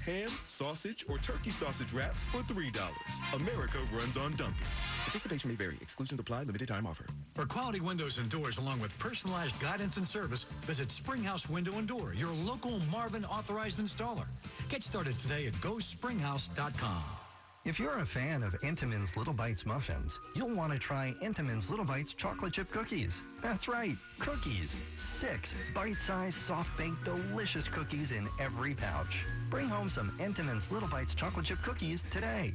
ham, sausage, or turkey sausage wraps for $3. America runs on Dunkin'. Participation may vary. Exclusions apply. Limited time offer. For quality windows and doors along with personalized guidance and service, visit Springhouse Window and Door, your local Marvin authorized installer. Get started today at gospringhouse.com. If you're a fan of Intamin's Little Bites muffins, you'll want to try Intamin's Little Bites chocolate chip cookies. That's right, cookies. 6 bite-sized, soft-baked, delicious cookies in every pouch. Bring home some Intamin's Little Bites chocolate chip cookies today.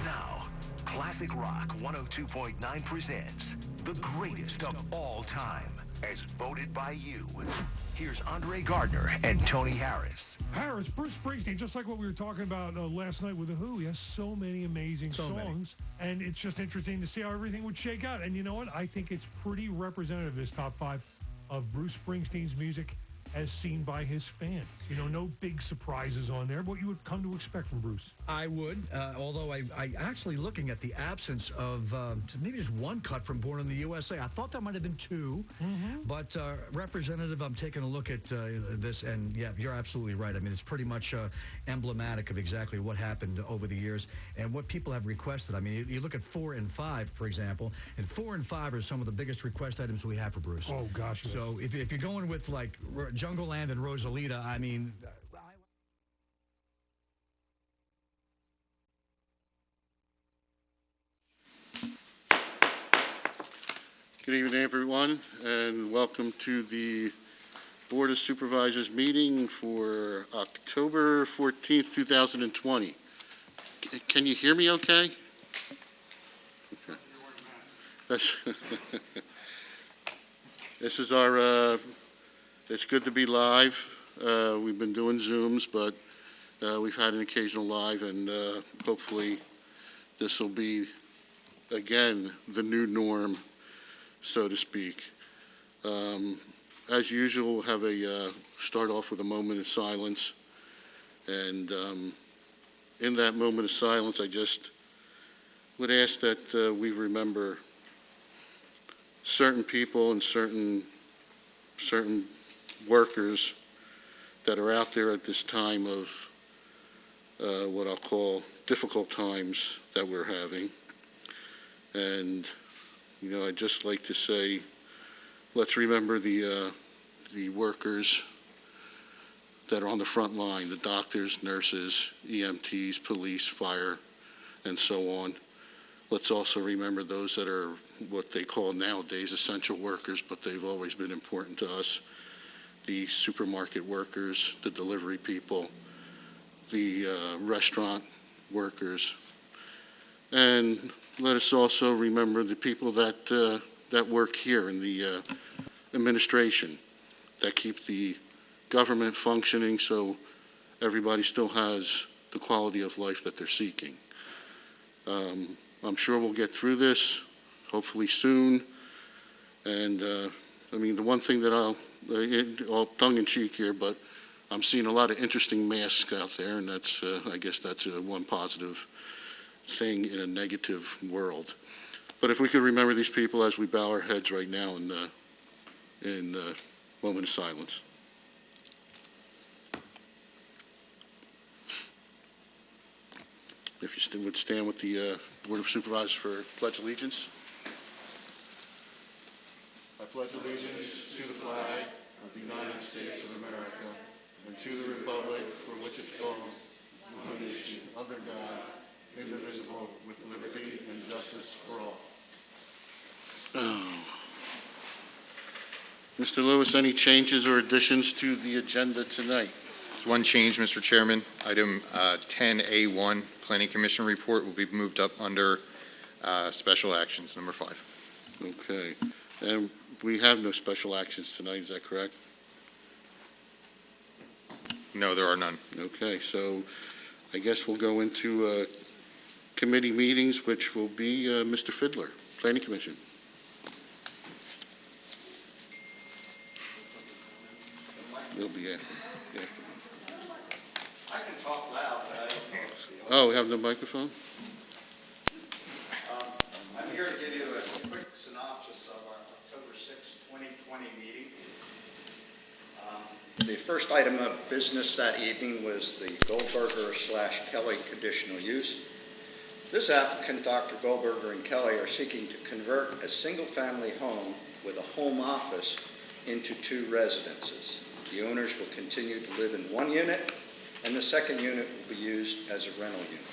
Now, Classic Rock 102.9 presents the greatest of all time, as voted by you. Here's Andre Gardner and Tony Harris. Harris, Bruce Springsteen, just like what we were talking about last night with The Who, he has so many amazing songs, and it's just interesting to see how everything would shake out. And you know what? I think it's pretty representative, this top 5, of Bruce Springsteen's music as seen by his fans. You know, no big surprises on there, what you would come to expect from Bruce. I would, although I actually looking at the absence of maybe just one cut from Born in the USA. I thought that might have been 2, but Representative, I'm taking a look at this, and yeah, you're absolutely right. I mean, it's pretty much emblematic of exactly what happened over the years and what people have requested. I mean, you look at 4 and 5, for example, and 4 and 5 are some of the biggest request items we have for Bruce. Oh, gosh. Yes. So if you're going with, like, Jungle Land and Rosalita, I mean... Good evening, everyone, and welcome to the Board of Supervisors meeting for October 14th, 2020. Can you hear me okay? Okay. This is our... It's good to be live. We've been doing Zooms, but we've had an occasional live, and hopefully this will be, again, the new norm, so to speak. As usual, we'll have a start off with a moment of silence. And in that moment of silence, I just would ask that we remember certain people and certain workers that are out there at this time of what I'll call difficult times that we're having. And, you know, I'd just like to say, let's remember the workers that are on the front line, the doctors, nurses, EMTs, police, fire, and so on. Let's also remember those that are what they call nowadays essential workers, but they've always been important to us. The supermarket workers, the delivery people, the restaurant workers. And let us also remember the people that work here in the administration, that keep the government functioning so everybody still has the quality of life that they're seeking. I'm sure we'll get through this, hopefully soon. And I mean, the one thing that all tongue-in-cheek here, but I'm seeing a lot of interesting masks out there, and that's, I guess that's one positive thing in a negative world. But if we could remember these people as we bow our heads right now in a moment of silence. If you would stand with the Board of Supervisors for Pledge Allegiance. I pledge allegiance to the flag of the United States of America and to the republic for which it stands, one nation, under God, indivisible, with liberty and justice for all. Mr. Lewis, any changes or additions to the agenda tonight? One change, Mr. Chairman. Item 10A1, Planning Commission report, will be moved up under special actions, number 5. Okay. And we have no special actions tonight, is that correct? No, there are none. Okay, so I guess we'll go into committee meetings, which will be Mr. Fiddler, Planning Commission. He'll be after. I can talk loud, but I don't know. Oh, we have no microphone? I'm here to give you a quick synopsis of our October 6, 2020 meeting. The first item of business that evening was the Goldberger/Kelly conditional use. This applicant, Dr. Goldberger and Kelly, are seeking to convert a single-family home with a home office into 2 residences. The owners will continue to live in 1 unit, and the second unit will be used as a rental unit.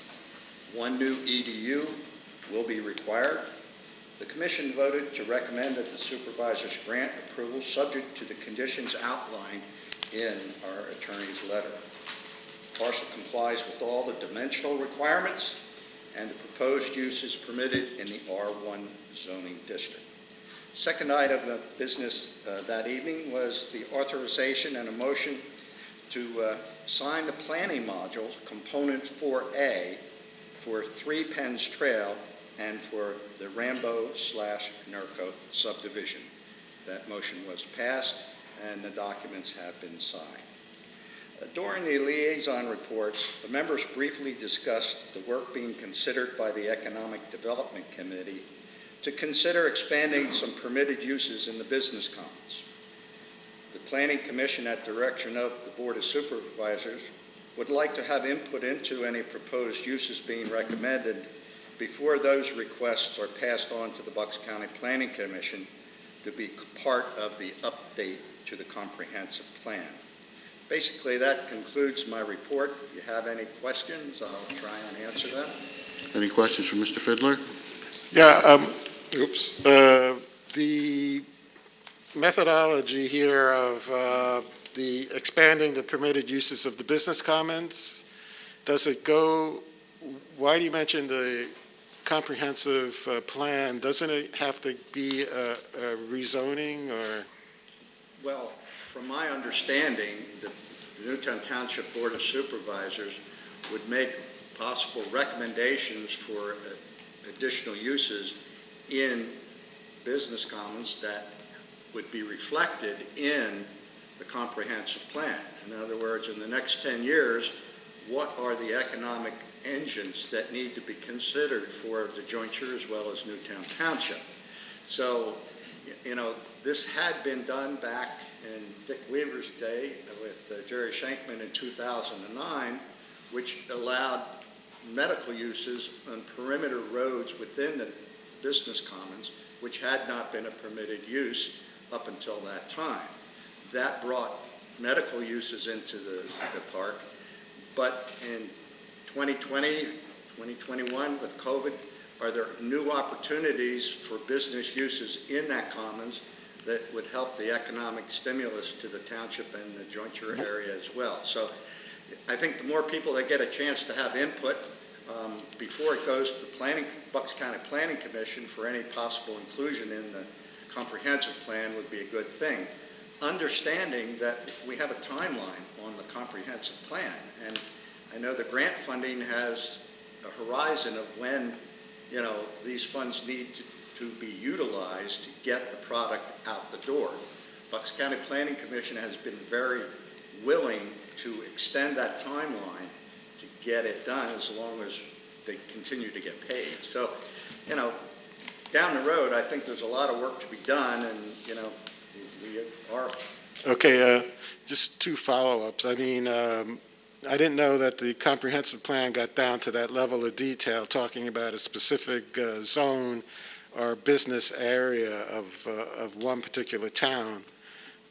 1 new EDU will be required. The Commission voted to recommend that the supervisors grant approval subject to the conditions outlined in our attorney's letter. The parcel complies with all the dimensional requirements, and the proposed use is permitted in the R1 zoning district. Second item of business that evening was the authorization and a motion to sign the planning module, component 4A, for 3 Penns Trail and for the Rambo/Nurko subdivision. That motion was passed, and the documents have been signed. During the liaison reports, the members briefly discussed the work being considered by the Economic Development Committee to consider expanding some permitted uses in the business commons. The Planning Commission, at direction of the Board of Supervisors, would like to have input into any proposed uses being recommended before those requests are passed on to the Bucks County Planning Commission to be part of the update to the comprehensive plan. Basically, that concludes my report. If you have any questions, I'll try and answer them. Any questions for Mr. Fiddler? Yeah, the methodology here of the expanding the permitted uses of the business commons, does it go, why do you mention the comprehensive plan? Doesn't it have to be a rezoning or? Well, from my understanding, the Newtown Township Board of Supervisors would make possible recommendations for additional uses in business commons that would be reflected in the comprehensive plan. In other words, in the next 10 years, what are the economic engines that need to be considered for the jointure as well as Newtown Township? So, this had been done back in Dick Weaver's day with Jerry Shankman in 2009, which allowed medical uses on perimeter roads within the business commons, which had not been a permitted use up until that time. That brought medical uses into the park, but in 2020, 2021 with COVID, are there new opportunities for business uses in that commons that would help the economic stimulus to the township and the jointure area as well? So I think the more people that get a chance to have input before it goes to the Bucks County Planning Commission for any possible inclusion in the comprehensive plan would be a good thing. Understanding that we have a timeline on the comprehensive plan, and I know the grant funding has a horizon of when these funds need to be utilized to get the product out the door. Bucks County Planning Commission has been very willing to extend that timeline to get it done as long as they continue to get paid. So, down the road, I think there's a lot of work to be done, and, we are. Okay, just 2 follow-ups. I mean, I didn't know that the comprehensive plan got down to that level of detail, talking about a specific zone or business area of one particular town.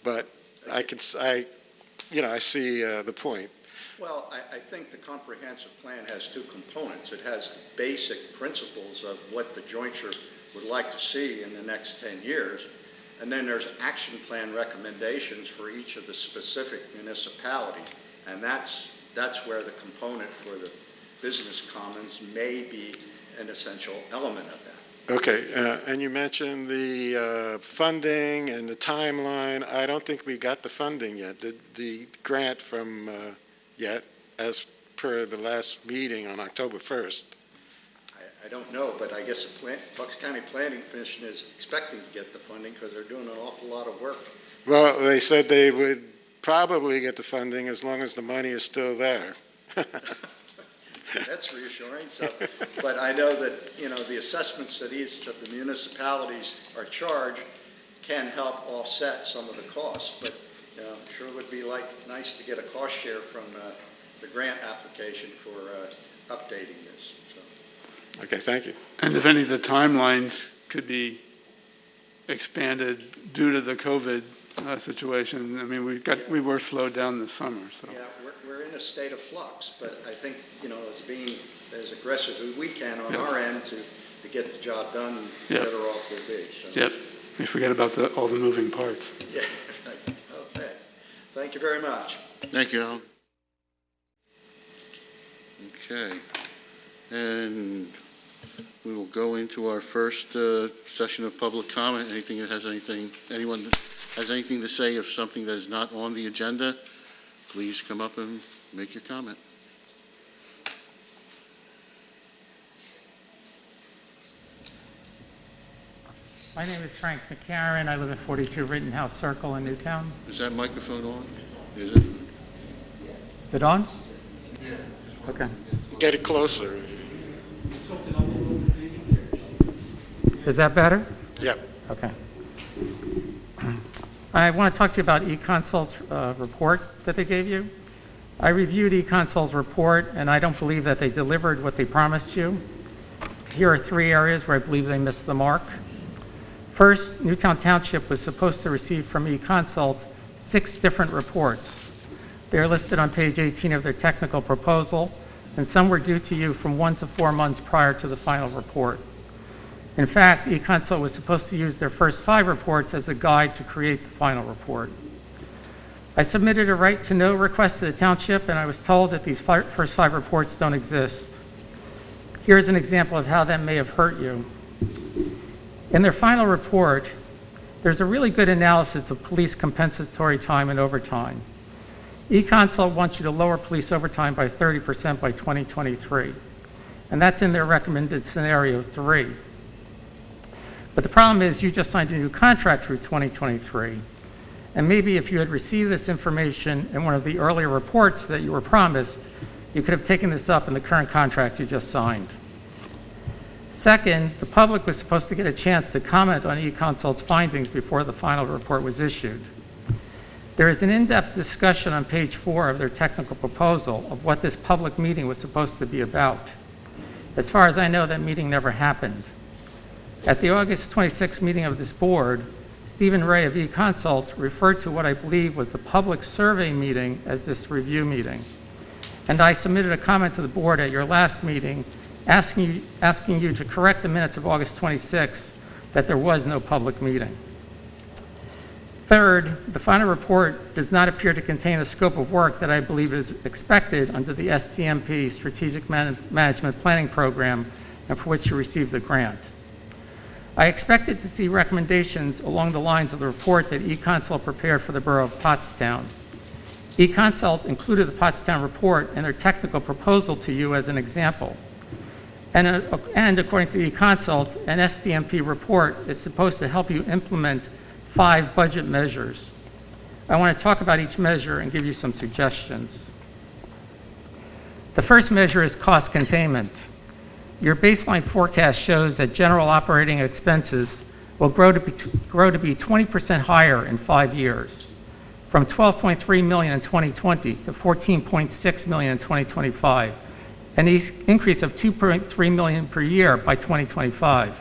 But I see the point. Well, I think the comprehensive plan has 2 components. It has the basic principles of what the jointure would like to see in the next 10 years. And then there's action plan recommendations for each of the specific municipality. And that's where the component for the business commons may be an essential element of that. Okay, and you mentioned the funding and the timeline. I don't think we got the funding yet, the grant from yet, as per the last meeting on October 1st. I don't know, but I guess the Bucks County Planning Commission is expecting to get the funding because they're doing an awful lot of work. Well, they said they would probably get the funding as long as the money is still there. That's reassuring. So, but I know that, the assessments that each of the municipalities are charged can help offset some of the costs. But, I'm sure it would be nice to get a cost share from the grant application for updating this. So. Okay, thank you. And if any of the timelines could be expanded due to the COVID situation. I mean, we were slowed down this summer. So. Yeah, we're in a state of flux, but I think, as being as aggressive as we can on our end to get the job done, the better off we'll be. So. Yep. We forget about all the moving parts. Yeah. Okay. Thank you very much. Thank you, Alan. Okay. And we will go into our first session of public comment. Anyone that has anything to say of something that is not on the agenda, please come up and make your comment. My name is Frank McCarron. I live at 42 Rittenhouse Circle in Newtown. Is that microphone on? Is it? Is it on? Yeah. Okay. Get it closer. Is that better? Yep. Okay. I want to talk to you about eConsult's report that they gave you. I reviewed eConsult's report, and I don't believe that they delivered what they promised you. Here are 3 areas where I believe they missed the mark. First, Newtown Township was supposed to receive from eConsult 6 different reports. They are listed on page 18 of their technical proposal, and some were due to you from 1 to 4 months prior to the final report. In fact, eConsult was supposed to use their first 5 reports as a guide to create the final report. I submitted a right to know request to the township, and I was told that these first 5 reports don't exist. Here's an example of how that may have hurt you. In their final report, there's a really good analysis of police compensatory time and overtime. eConsult wants you to lower police overtime by 30% by 2023, and that's in their recommended scenario 3. But the problem is you just signed a new contract through 2023, and maybe if you had received this information in one of the earlier reports that you were promised, you could have taken this up in the current contract you just signed. Second, the public was supposed to get a chance to comment on eConsult's findings before the final report was issued. There is an in-depth discussion on page 4 of their technical proposal of what this public meeting was supposed to be about. As far as I know, that meeting never happened. At the August 26th meeting of this board, Stephen Ray of eConsult referred to what I believe was the public survey meeting as this review meeting. And I submitted a comment to the board at your last meeting asking you to correct the minutes of August 26th that there was no public meeting. Third, the final report does not appear to contain a scope of work that I believe is expected under the STMP Strategic Management Planning Program and for which you received the grant. I expected to see recommendations along the lines of the report that eConsult prepared for the Borough of Pottstown. eConsult included the Pottstown report in their technical proposal to you as an example. And according to eConsult, an STMP report is supposed to help you implement 5 budget measures. I want to talk about each measure and give you some suggestions. The first measure is cost containment. Your baseline forecast shows that general operating expenses will grow to be 20% higher in 5 years, from $12.3 million in 2020 to $14.6 million in 2025, an increase of $2.3 million per year by 2025.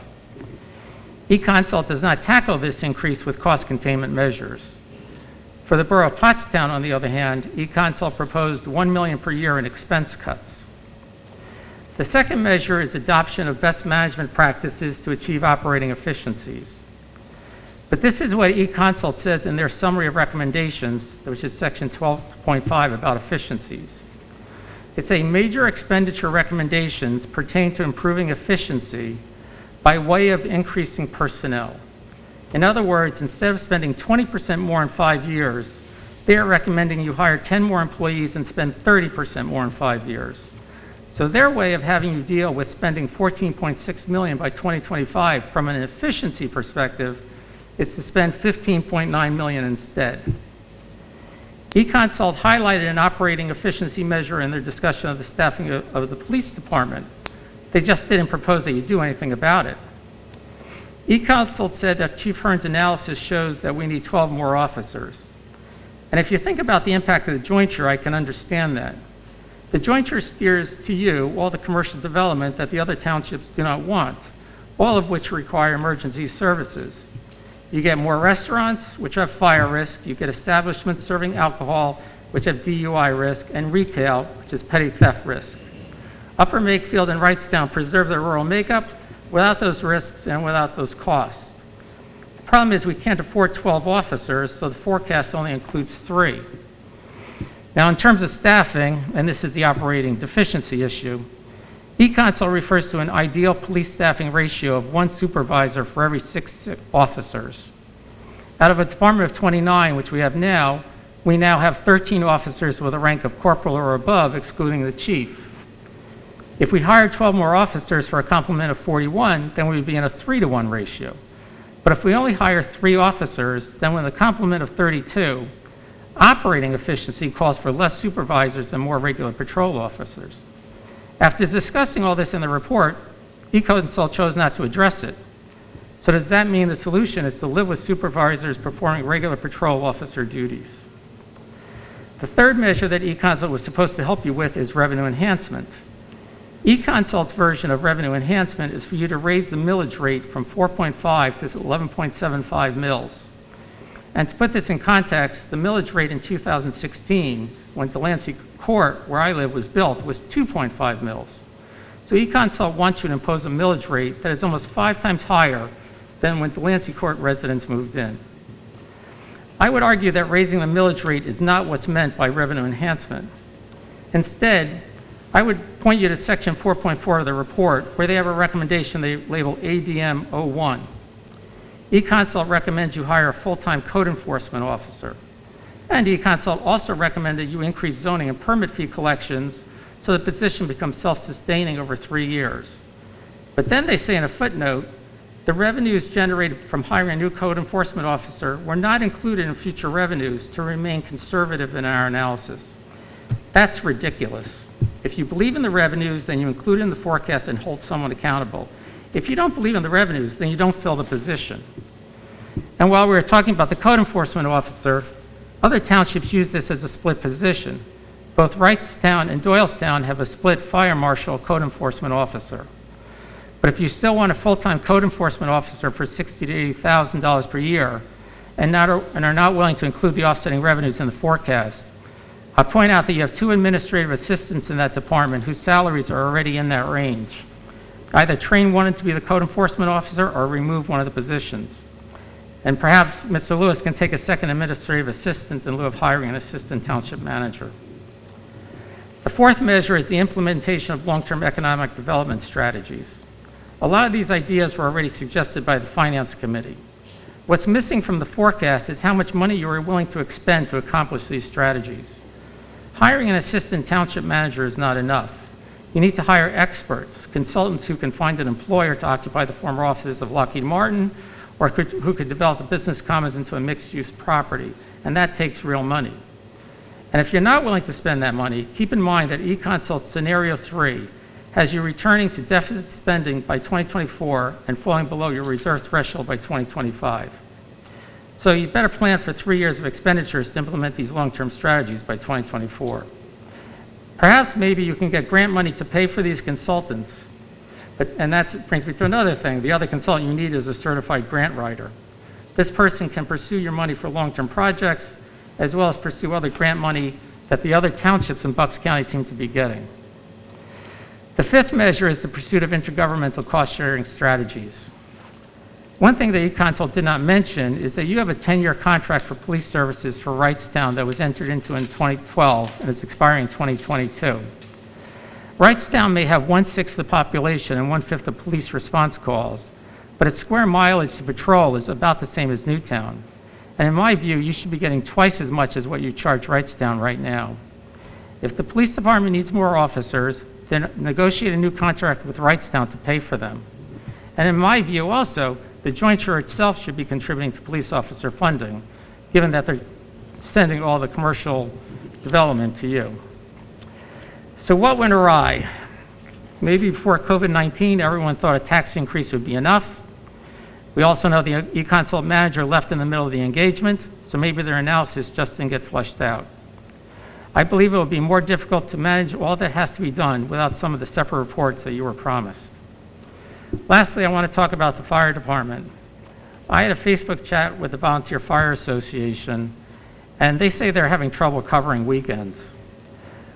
eConsult does not tackle this increase with cost containment measures. For the Borough of Pottstown, on the other hand, eConsult proposed $1 million per year in expense cuts. The second measure is adoption of best management practices to achieve operating efficiencies. But this is what eConsult says in their summary of recommendations, which is section 12.5 about efficiencies. It's a major expenditure recommendations pertain to improving efficiency by way of increasing personnel. In other words, instead of spending 20% more in 5 years, they are recommending you hire 10 more employees and spend 30% more in 5 years. So their way of having you deal with spending $14.6 million by 2025 from an efficiency perspective is to spend $15.9 million instead. eConsult highlighted an operating efficiency measure in their discussion of the staffing of the police department. They just didn't propose that you do anything about it. eConsult said that Chief Hearn's analysis shows that we need 12 more officers. And if you think about the impact of the jointure, I can understand that. The jointure steers to you all the commercial development that the other townships do not want, all of which require emergency services. You get more restaurants, which have fire risk. You get establishments serving alcohol, which have DUI risk, and retail, which is petty theft risk. Upper Makefield and Wrightstown preserve their rural makeup without those risks and without those costs. The problem is we can't afford 12 officers, so the forecast only includes 3. Now, in terms of staffing, and this is the operating deficiency issue, eConsult refers to an ideal police staffing ratio of 1 supervisor for every 6 officers. Out of a department of 29, which we now have 13 officers with a rank of corporal or above, excluding the chief. If we hired 12 more officers for a complement of 41, then we would be in a 3-to-1 ratio. But if we only hire 3 officers, then with a complement of 32, operating efficiency calls for less supervisors and more regular patrol officers. After discussing all this in the report, eConsult chose not to address it. So does that mean the solution is to live with supervisors performing regular patrol officer duties? The third measure that eConsult was supposed to help you with is revenue enhancement. eConsult's version of revenue enhancement is for you to raise the millage rate from 4.5 to 11.75 mils. And to put this in context, the millage rate in 2016, when Delancey Court, where I live, was built, was 2.5 mils. So eConsult wants you to impose a millage rate that is almost 5 times higher than when Delancey Court residents moved in. I would argue that raising the millage rate is not what's meant by revenue enhancement. Instead, I would point you to section 4.4 of the report, where they have a recommendation they label ADM 01. eConsult recommends you hire a full-time code enforcement officer. And eConsult also recommended you increase zoning and permit fee collections so the position becomes self-sustaining over 3 years. But then they say in a footnote, the revenues generated from hiring a new code enforcement officer were not included in future revenues to remain conservative in our analysis. That's ridiculous. If you believe in the revenues, then you include in the forecast and hold someone accountable. If you don't believe in the revenues, then you don't fill the position. And while we were talking about the code enforcement officer, other townships use this as a split position. Both Wrightstown and Doylestown have a split fire marshal code enforcement officer. But if you still want a full-time code enforcement officer for $60,000 to $80,000 per year and are not willing to include the offsetting revenues in the forecast, I point out that you have 2 administrative assistants in that department whose salaries are already in that range. Either train one to be the code enforcement officer or remove one of the positions. And perhaps Mr. Lewis can take a second administrative assistant in lieu of hiring an assistant township manager. The fourth measure is the implementation of long-term economic development strategies. A lot of these ideas were already suggested by the Finance Committee. What's missing from the forecast is how much money you are willing to expend to accomplish these strategies. Hiring an assistant township manager is not enough. You need to hire experts, consultants who can find an employer to occupy the former offices of Lockheed Martin, or who could develop the business commons into a mixed-use property, and that takes real money. And if you're not willing to spend that money, keep in mind that eConsult Scenario 3 has you returning to deficit spending by 2024 and falling below your reserve threshold by 2025. So you better plan for 3 years of expenditures to implement these long-term strategies by 2024. Perhaps maybe you can get grant money to pay for these consultants. And that brings me to another thing. The other consultant you need is a certified grant writer. This person can pursue your money for long-term projects, as well as pursue other grant money that the other townships in Bucks County seem to be getting. The fifth measure is the pursuit of intergovernmental cost-sharing strategies. One thing that eConsult did not mention is that you have a 10-year contract for police services for Wrightstown that was entered into in 2012 and it's expiring in 2022. Wrightstown may have 1/6 the population and 1/5 of police response calls, but its square mileage to patrol is about the same as Newtown. And in my view, you should be getting twice as much as what you charge Wrightstown right now. If the police department needs more officers, then negotiate a new contract with Wrightstown to pay for them. And in my view also, the jointure itself should be contributing to police officer funding, given that they're sending all the commercial development to you. So what went awry? Maybe before COVID-19, everyone thought a tax increase would be enough. We also know the eConsult manager left in the middle of the engagement, so maybe their analysis just didn't get flushed out. I believe it will be more difficult to manage all that has to be done without some of the separate reports that you were promised. Lastly, I want to talk about the fire department. I had a Facebook chat with the Volunteer Fire Association, and they say they're having trouble covering weekends.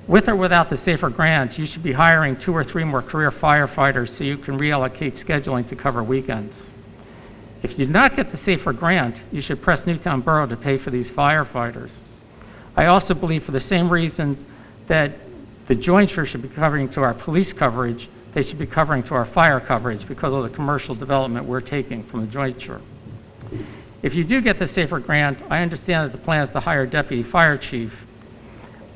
With or without the SAFER grant, you should be hiring 2 or 3 more career firefighters so you can reallocate scheduling to cover weekends. If you do not get the SAFER grant, you should press Newtown Borough to pay for these firefighters. I also believe for the same reason that the jointure should be covering to our police coverage, they should be covering to our fire coverage because of the commercial development we're taking from the jointure. If you do get the SAFER grant, I understand that the plan is to hire a deputy fire chief.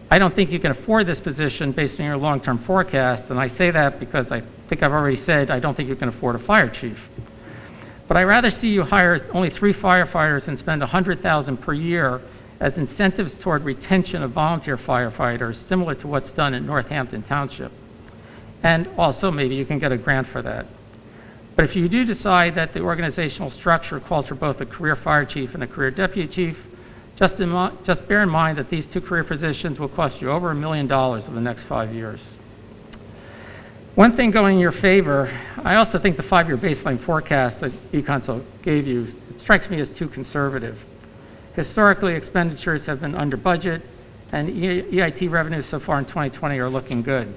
I don't think you can afford this position based on your long-term forecast, and I say that because I think I've already said I don't think you can afford a fire chief. But I'd rather see you hire only 3 firefighters and spend $100,000 per year as incentives toward retention of volunteer firefighters, similar to what's done in Northampton Township. And also maybe you can get a grant for that. But if you do decide that the organizational structure calls for both a career fire chief and a career deputy chief, just bear in mind that these 2 career positions will cost you over $1 million over the next 5 years. One thing going in your favor, I also think the 5-year baseline forecast that eConsult gave you, it strikes me as too conservative. Historically, expenditures have been under budget, and EIT revenues so far in 2020 are looking good.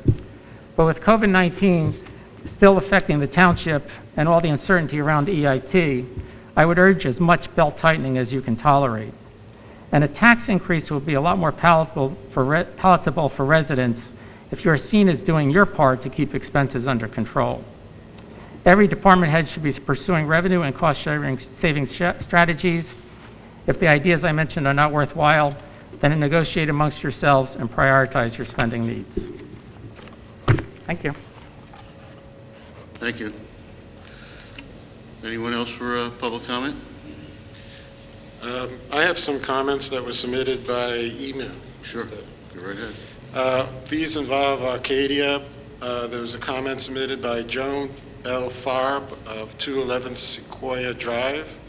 But with COVID-19 still affecting the township and all the uncertainty around EIT, I would urge as much belt tightening as you can tolerate. And a tax increase will be a lot more palatable for residents if you're seen as doing your part to keep expenses under control. Every department head should be pursuing revenue and cost-saving strategies. If the ideas I mentioned are not worthwhile, then negotiate amongst yourselves and prioritize your spending needs. Thank you. Thank you. Anyone else for public comment? I have some comments that were submitted by email. Sure, go right ahead. These involve Arcadia. There was a comment submitted by Joan L. Farb of 211 Sequoia Drive.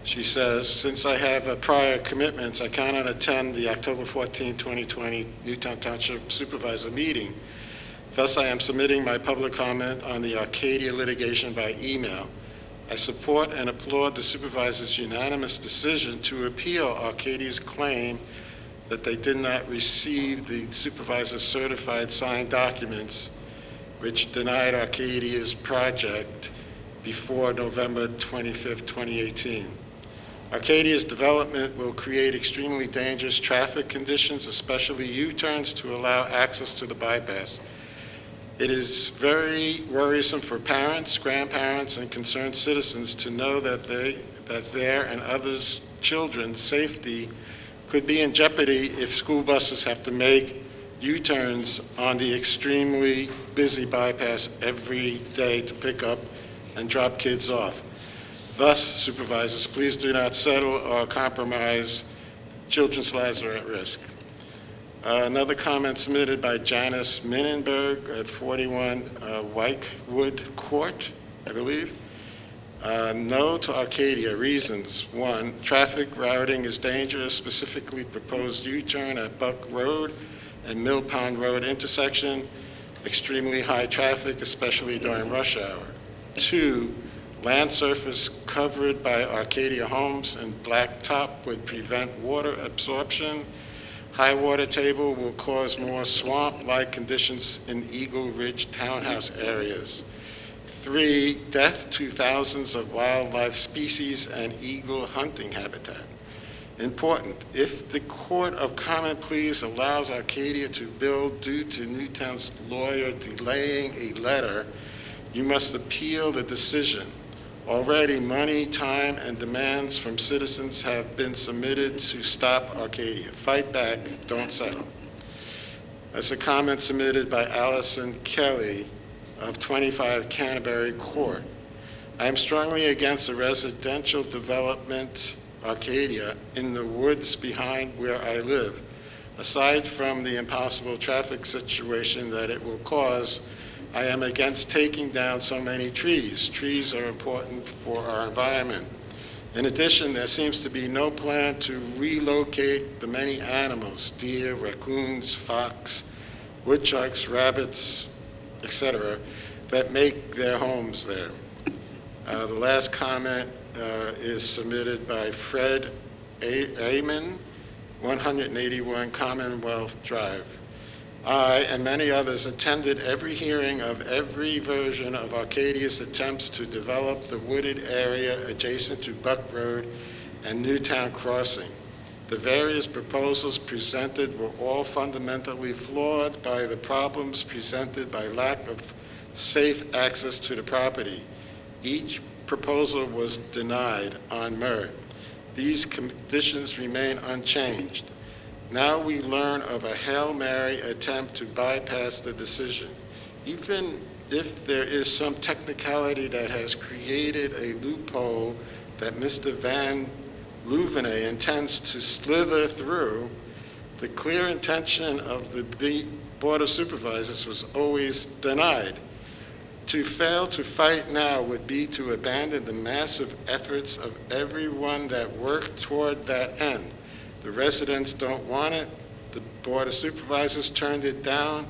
She says, since I have prior commitments, I cannot attend the October 14, 2020 Newtown Township Supervisor meeting. Thus, I am submitting my public comment on the Arcadia litigation by email. I support and applaud the supervisor's unanimous decision to appeal Arcadia's claim that they did not receive the supervisor's certified signed documents which denied Arcadia's project before November 25, 2018. Arcadia's development will create extremely dangerous traffic conditions, especially U-turns, to allow access to the bypass. It is very worrisome for parents, grandparents, and concerned citizens to know that their and others' children's safety could be in jeopardy if school buses have to make U-turns on the extremely busy bypass every day to pick up and drop kids off. Thus, supervisors, please do not settle or compromise. Children's lives are at risk. Another comment submitted by Janice Minenberg at 41 Whitewood Court, I believe. No to Arcadia. Reasons. 1, traffic routing is dangerous, specifically proposed U-turn at Buck Road and Mill Pond Road intersection. Extremely high traffic, especially during rush hour. 2, land surface covered by Arcadia homes and blacktop would prevent water absorption. High water table will cause more swamp-like conditions in Eagle Ridge townhouse areas. 3, death to thousands of wildlife species and eagle hunting habitat. Important, if the Court of Common Pleas allows Arcadia to build due to Newtown's lawyer delaying a letter, you must appeal the decision. Already, money, time, and demands from citizens have been submitted to stop Arcadia. Fight back, don't settle. That's a comment submitted by Allison Kelly of 25 Canterbury Court. I am strongly against the residential development Arcadia in the woods behind where I live. Aside from the impossible traffic situation that it will cause, I am against taking down so many trees. Trees are important for our environment. In addition, there seems to be no plan to relocate the many animals, deer, raccoons, fox, woodchucks, rabbits, etc., that make their homes there. The last comment is submitted by Fred Amon, 181 Commonwealth Drive. I and many others attended every hearing of every version of Arcadia's attempts to develop the wooded area adjacent to Buck Road and Newtown Crossing. The various proposals presented were all fundamentally flawed by the problems presented by lack of safe access to the property. Each proposal was denied on merit. These conditions remain unchanged. Now we learn of a Hail Mary attempt to bypass the decision. Even if there is some technicality that has created a loophole that Mr. Van Louvenet intends to slither through, the clear intention of the Board of Supervisors was always denied. To fail to fight now would be to abandon the massive efforts of everyone that worked toward that end. The residents don't want it. The Board of Supervisors turned it down.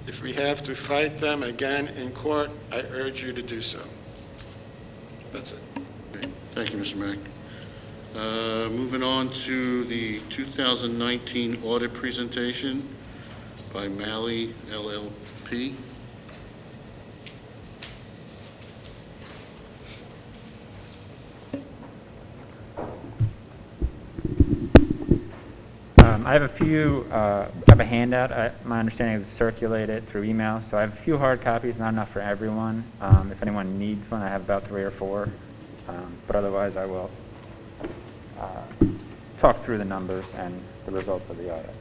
If we have to fight them again in court, I urge you to do so. That's it. Okay. Thank you, Mr. Mack. Moving on to the 2019 audit presentation by Malley LLP. I have a handout. My understanding is circulated through email, so I have a few hard copies, not enough for everyone. If anyone needs one, I have about 3 or 4, but otherwise I will talk through the numbers and the results of the audit.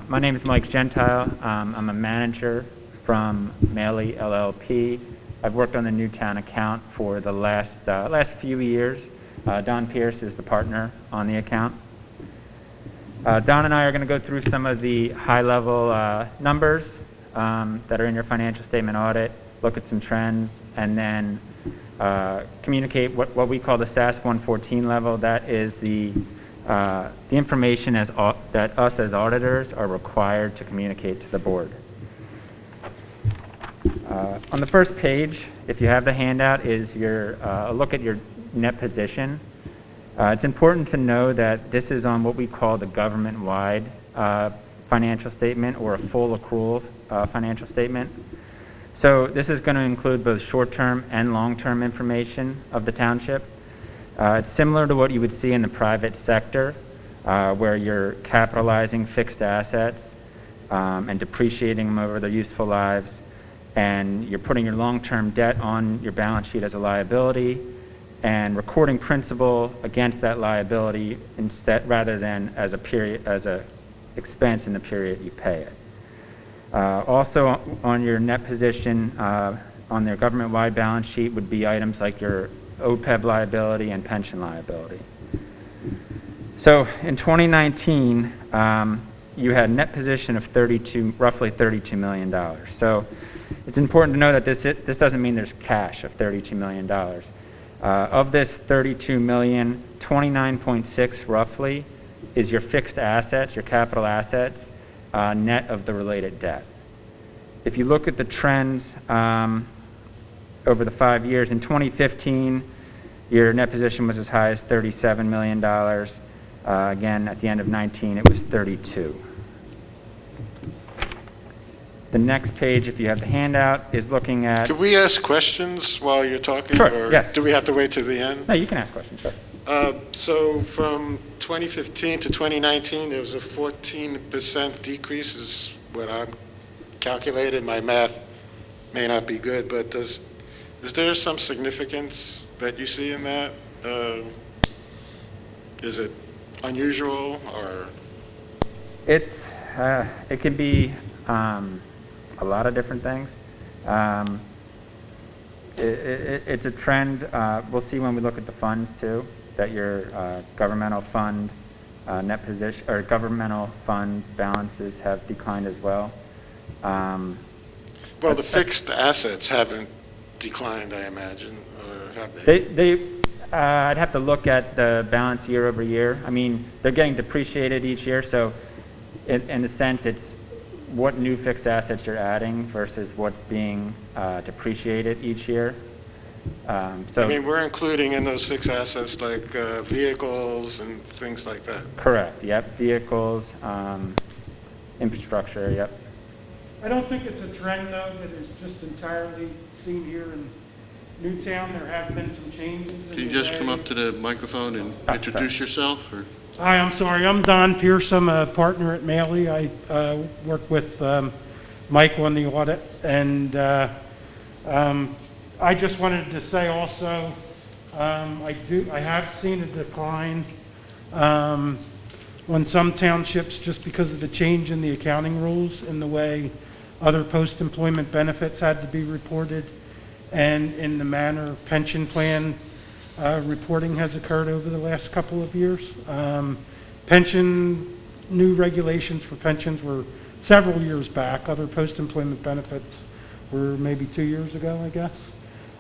My name is Mike Gentile. I'm a manager from Malley LLP. I've worked on the Newtown account for the last few years. Don Pierce is the partner on the account. Don and I are going to go through some of the high-level numbers that are in your financial statement audit, look at some trends, and then communicate what we call the SAS 114 level. That is the information that us as auditors are required to communicate to the board. On the first page, if you have the handout, is a look at your net position. It's important to know that this is on what we call the government-wide financial statement, or a full accrual financial statement. So this is going to include both short-term and long-term information of the township. It's similar to what you would see in the private sector, where you're capitalizing fixed assets and depreciating them over their useful lives, and you're putting your long-term debt on your balance sheet as a liability, and recording principal against that liability instead, rather than as a expense in the period you pay it. Also on your net position on their government-wide balance sheet would be items like your Oped liability and pension liability. So in 2019, you had a net position of roughly $32 million. So it's important to know that this doesn't mean there's cash of $32 million. Of this 32 million, 29.6 roughly is your fixed assets, your capital assets, net of the related debt. If you look at the trends over the 5 years, in 2015, your net position was as high as $37 million. Again, at the end of 19, it was 32. The next page, if you have the handout, is looking at... Could we ask questions while you're talking? Sure, or yes. Do we have to wait to the end? No, you can ask questions, sure. So from 2015 to 2019, there was a 14% decrease, is what I'm calculated. My math may not be good, but is there some significance that you see in that? Is it unusual, or? It can be a lot of different things. It's a trend. We'll see when we look at the funds too, that your governmental fund net position, or governmental fund balances have declined as well. Well, the fixed assets haven't declined, I imagine, or have they? I'd have to look at the balance year over year. I mean, they're getting depreciated each year, so in a sense, it's what new fixed assets you're adding versus what's being depreciated each year. So I mean, we're including in those fixed assets like vehicles and things like that. Correct. Yep. Vehicles, infrastructure. Yep. I don't think it's a trend, though, that is just entirely seen here in Newtown. There have been some changes. Can you just come up to the microphone and introduce yourself? Or? Hi, I'm sorry. I'm Don Pierce. I'm a partner at Maley. I work with Mike on the audit. And I just wanted to say also, I have seen a decline on some townships just because of the change in the accounting rules and the way other post-employment benefits had to be reported, and in the manner pension plan reporting has occurred over the last couple of years. New regulations for pensions were several years back. Other post-employment benefits were maybe 2 years ago, I guess.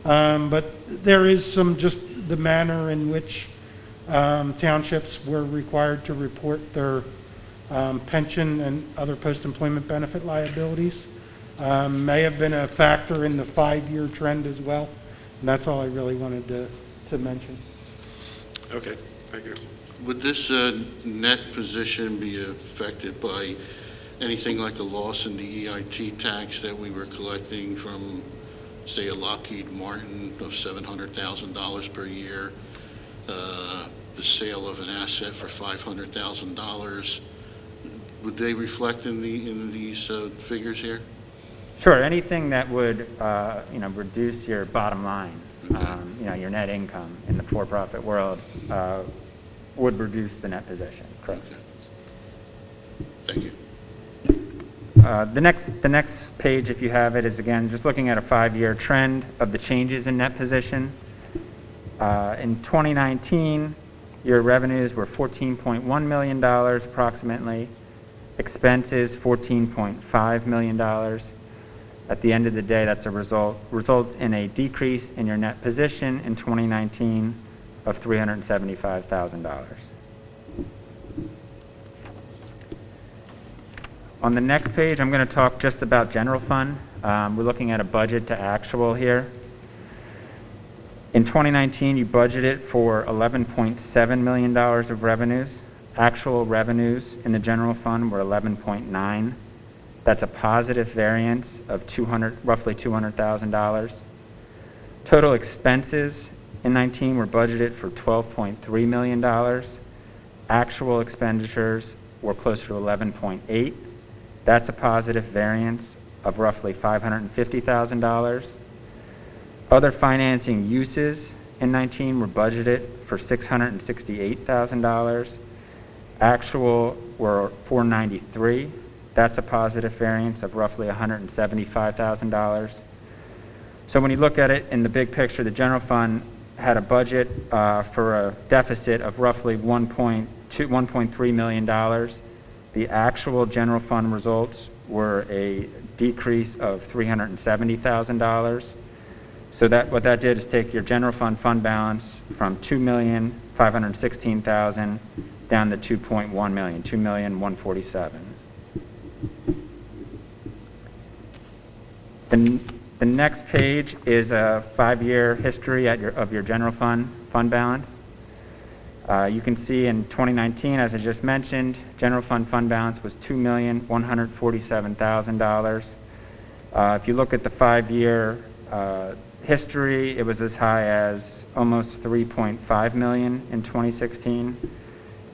But there is some just the manner in which townships were required to report their pension and other post-employment benefit liabilities may have been a factor in the 5-year trend as well. And that's all I really wanted to mention. Okay, thank you. Would this net position be affected by anything like a loss in the EIT tax that we were collecting from, say, a Lockheed Martin of $700,000 per year, the sale of an asset for $500,000? Would they reflect in these figures here? Sure. Anything that would reduce your bottom line, okay. Your net income in the for-profit world would reduce the net position. Correct. Okay. Thank you. The next page, if you have it, is again just looking at a 5-year trend of the changes in net position. In 2019, your revenues were $14.1 million approximately. Expenses $14.5 million. At the end of the day, that's a results in a decrease in your net position in 2019 of $375,000. On the next page, I'm going to talk just about general fund. We're looking at a budget to actual here. In 2019, you budgeted for $11.7 million of revenues. Actual revenues in the general fund were $11.9. That's a positive variance of roughly $200,000. Total expenses in 19 were budgeted for $12.3 million. Actual expenditures were closer to 11.8. That's a positive variance of roughly $550,000. Other financing uses in 19 were budgeted for $668,000. Actual were $493,000. That's a positive variance of roughly $175,000. So when you look at it in the big picture, the general fund had a budget for a deficit of roughly $1.3 million. The actual general fund results were a decrease of $370,000. So what that did is take your general fund balance from $2,516,000 down to $2.1 million, $2,147,000. The next page is a 5-year history of your general fund balance. You can see in 2019, as I just mentioned, general fund balance was $2,147,000. If you look at the 5-year history, it was as high as almost $3.5 million in 2016,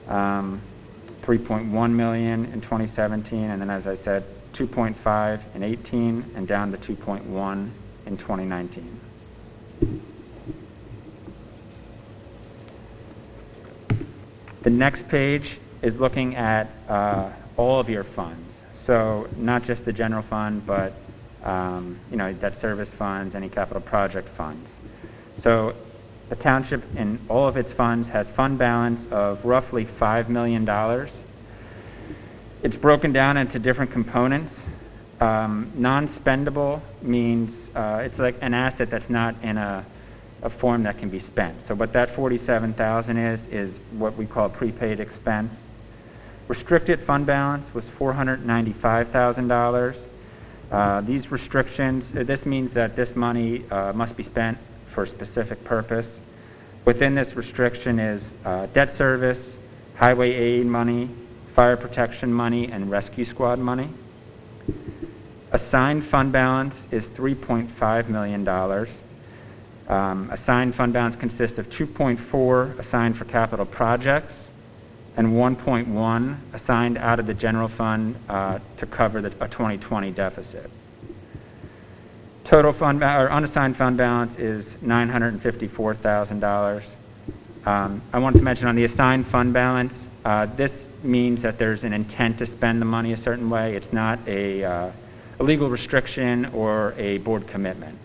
$3.1 million in 2017, and then, as I said, 2.5 in 18 and down to 2.1 in 2019. The next page is looking at all of your funds. So not just the general fund, but debt service funds, any capital project funds. So the township in all of its funds has fund balance of roughly $5 million. It's broken down into different components. Non-spendable means it's like an asset that's not in a form that can be spent. So what that $47,000 is what we call prepaid expense. Restricted fund balance was $495,000. These restrictions, this means that this money must be spent for a specific purpose. Within this restriction is debt service, highway aid money, fire protection money, and rescue squad money. Assigned fund balance is $3.5 million. Assigned fund balance consists of 2.4 assigned for capital projects and 1.1 assigned out of the general fund to cover a 2020 deficit. Total fund or unassigned fund balance is $954,000. I wanted to mention on the assigned fund balance, this means that there's an intent to spend the money a certain way. It's not a legal restriction or a board commitment.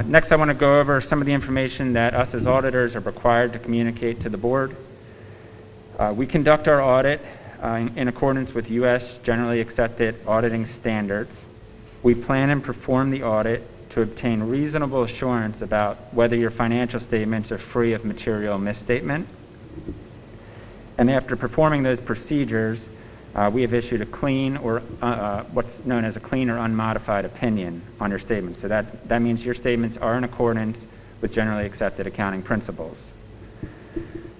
Next, I want to go over some of the information that us as auditors are required to communicate to the board. We conduct our audit in accordance with U.S. generally accepted auditing standards. We plan and perform the audit to obtain reasonable assurance about whether your financial statements are free of material misstatement. And after performing those procedures, we have issued a clean or what's known as a clean or unmodified opinion on your statements. So that means your statements are in accordance with generally accepted accounting principles.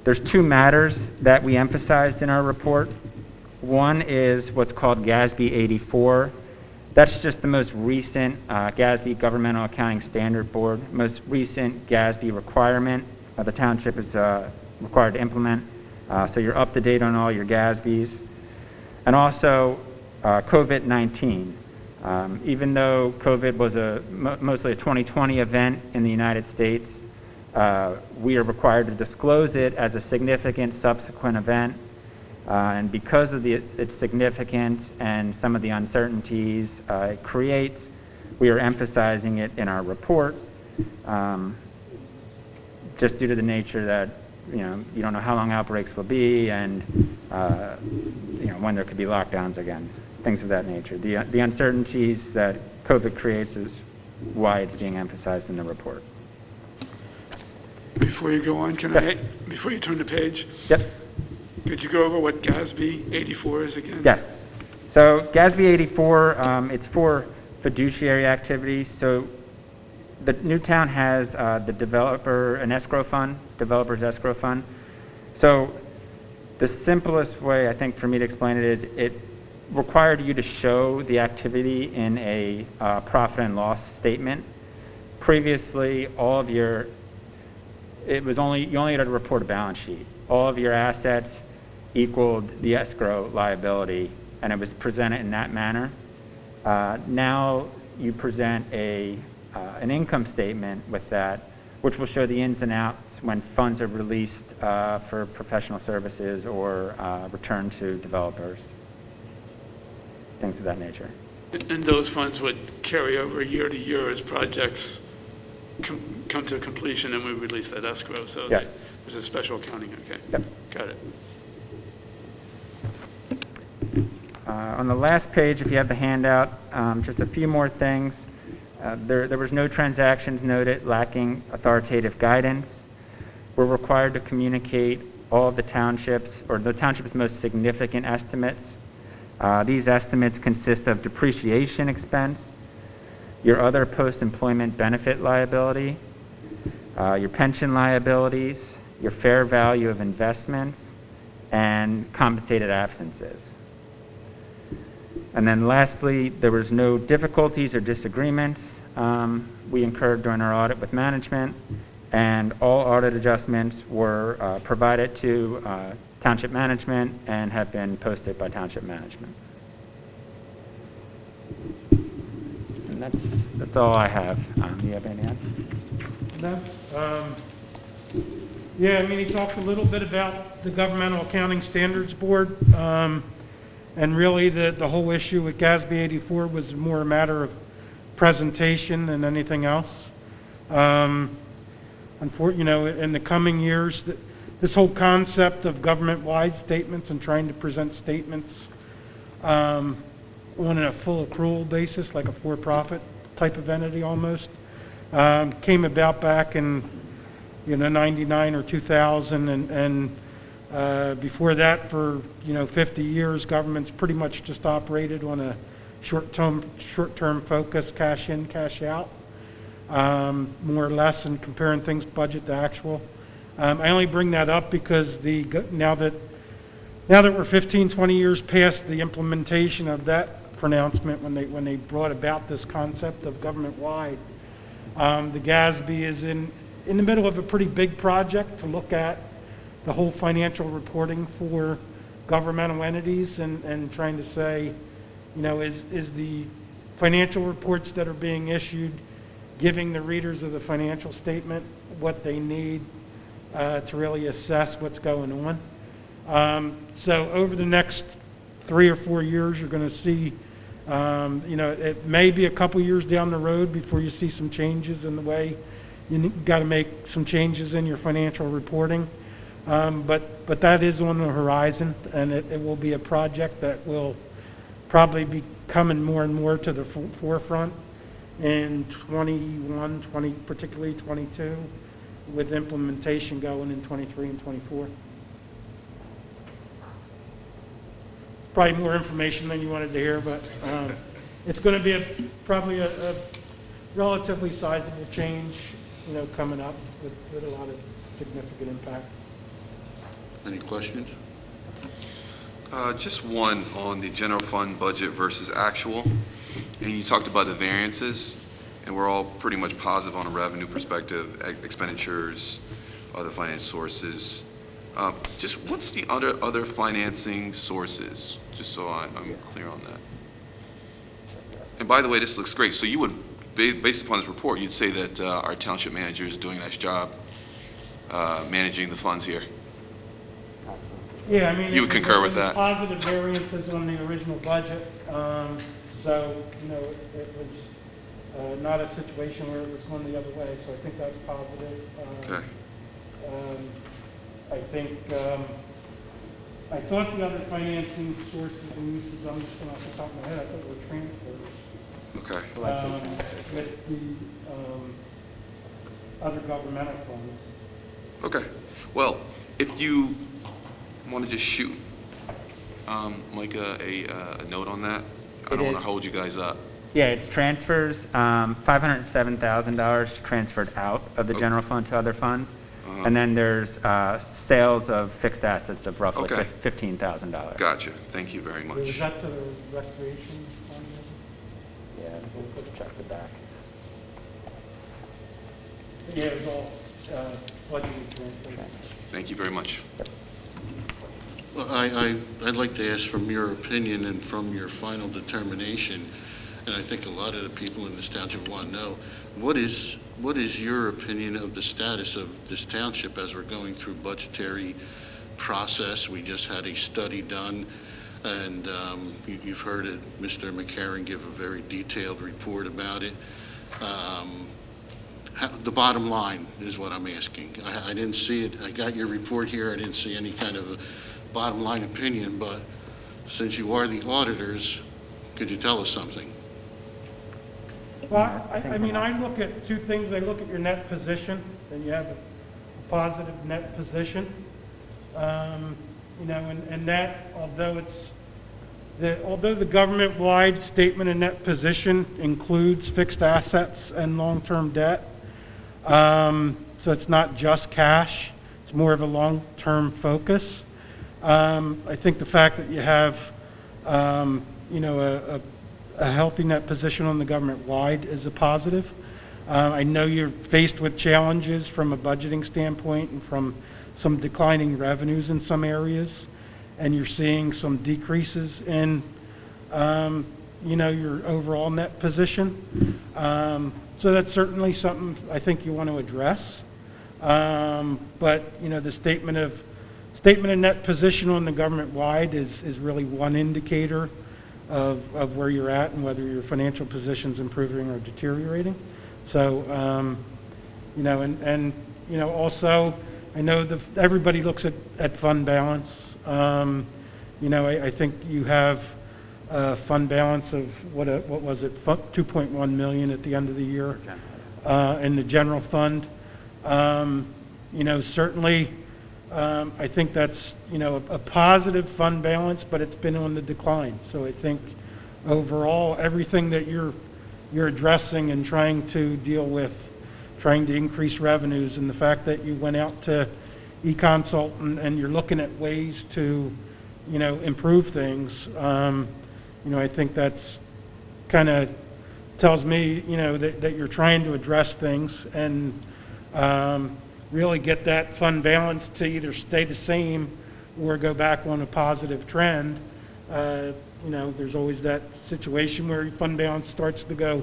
There's two matters that we emphasized in our report. One is what's called GASB 84. That's just the most recent GASB Governmental Accounting Standard Board, most recent GASB requirement the township is required to implement. So you're up to date on all your GASBs. And also COVID-19. Even though COVID was mostly a 2020 event in the United States, we are required to disclose it as a significant subsequent event. And because of its significance and some of the uncertainties it creates, we are emphasizing it in our report, just due to the nature that you don't know how long outbreaks will be and when there could be lockdowns again, things of that nature. The uncertainties that COVID creates is why it's being emphasized in the report. Before you go on, before you turn the page? Yep. Could you go over what GASB 84 is again? Yes. So GASB 84, it's for fiduciary activities. So the Newtown has the developer's escrow fund. So the simplest way, I think, for me to explain it is it required you to show the activity in a profit and loss statement. Previously, you only had to report a balance sheet. All of your assets equaled the escrow liability, and it was presented in that manner. Now you present an income statement with that, which will show the ins and outs when funds are released for professional services or returned to developers, things of that nature. And those funds would carry over year to year as projects come to completion, and we release that escrow. So Yep. there's a special accounting. Okay. Yep. Got it. On the last page, if you have the handout, just a few more things. There was no transactions noted lacking authoritative guidance. We're required to communicate all of the townships, or the township's most significant estimates. These estimates consist of depreciation expense, your other post-employment benefit liability, your pension liabilities, your fair value of investments, and compensated absences. And then lastly, there was no difficulties or disagreements we incurred during our audit with management, and all audit adjustments were provided to township management and have been posted by township management. And that's all I have. Do you have anything else? No. Yeah, I mean, he talked a little bit about the Governmental Accounting Standards Board, and really the whole issue with GASB 84 was more a matter of presentation than anything else. Unfortunately, in the coming years, this whole concept of government-wide statements and trying to present statements on a full accrual basis, like a for-profit type of entity almost, came about back in 99 or 2000, and before that for 50 years, government's pretty much just operated on a short-term focus, cash in, cash out, more or less, and comparing things budget to actual. I only bring that up because now that we're 15, 20 years past the implementation of that pronouncement, when they brought about this concept of government-wide, the GASB is in the middle of a pretty big project to look at the whole financial reporting for governmental entities and trying to say, is the financial reports that are being issued giving the readers of the financial statement what they need to really assess what's going on. So over the next 3 or 4 years, you're going to see, it may be a couple years down the road before you see some changes in the way you got to make some changes in your financial reporting. But that is on the horizon, and it will be a project that will probably be coming more and more to the forefront in 21, particularly 22, with implementation going in 23 and 24. Probably more information than you wanted to hear, but it's going to be probably a relatively sizable change, coming up with a lot of significant impact. Any questions? Just one on the general fund budget versus actual. And you talked about the variances, and we're all pretty much positive on a revenue perspective, expenditures, other finance sources. Just what's the other financing sources, just so I'm clear on that. And by the way, this looks great. So you would, based upon this report, you'd say that our township manager is doing a nice job managing the funds here. Yeah, I mean, you would concur with that. Positive variances on the original budget, so it was not a situation where it was going the other way. So I think that's positive. Okay. I think I thought the other financing sources and uses, I'm just going off the top of my head, I thought were transfers. Okay. With the other governmental funds. Okay. Well, if you want to just shoot like a note on that, I don't want to hold you guys up. Yeah, it's transfers, $507,000 transferred out of the general fund to other funds. And then there's sales of fixed assets of roughly $15,000. Gotcha. Thank you very much. Was that to the recreation fund? Yeah, we'll check the back. Yeah, it was all budgeted transfers. Thank you very much. Well, I'd like to ask from your opinion and from your final determination, and I think a lot of the people in this township want to know, what is your opinion of the status of this township as we're going through budgetary process? We just had a study done, and you've heard it, Mr. McCarron give a very detailed report about it. The bottom line is what I'm asking. I didn't see it. I got your report here. I didn't see any kind of a bottom line opinion, but since you are the auditors, could you tell us something? Well, I mean, I look at two things. I look at your net position, and you have a positive net position. And that, although the government-wide statement of net position includes fixed assets and long-term debt, so it's not just cash. It's more of a long-term focus. I think the fact that you have, a healthy net position on the government-wide is a positive. I know you're faced with challenges from a budgeting standpoint and from some declining revenues in some areas, and you're seeing some decreases in, your overall net position. So that's certainly something I think you want to address. But the statement of net position on the government-wide is really one indicator of where you're at and whether your financial position's improving or deteriorating. So, also I know everybody looks at fund balance. You know, I think you have a fund balance of, what was it, 2.1 million at the end of the year in the general fund. You know, certainly, I think that's, you know, a positive fund balance, but it's been on the decline. So I think overall, everything that you're addressing and trying to deal with, trying to increase revenues, and the fact that you went out to e-consult and you're looking at ways to, you know, improve things, you know, I think that's kind of tells me, you know, that you're trying to address things and really get that fund balance to either stay the same or go back on a positive trend. You know, there's always that situation where your fund balance starts to go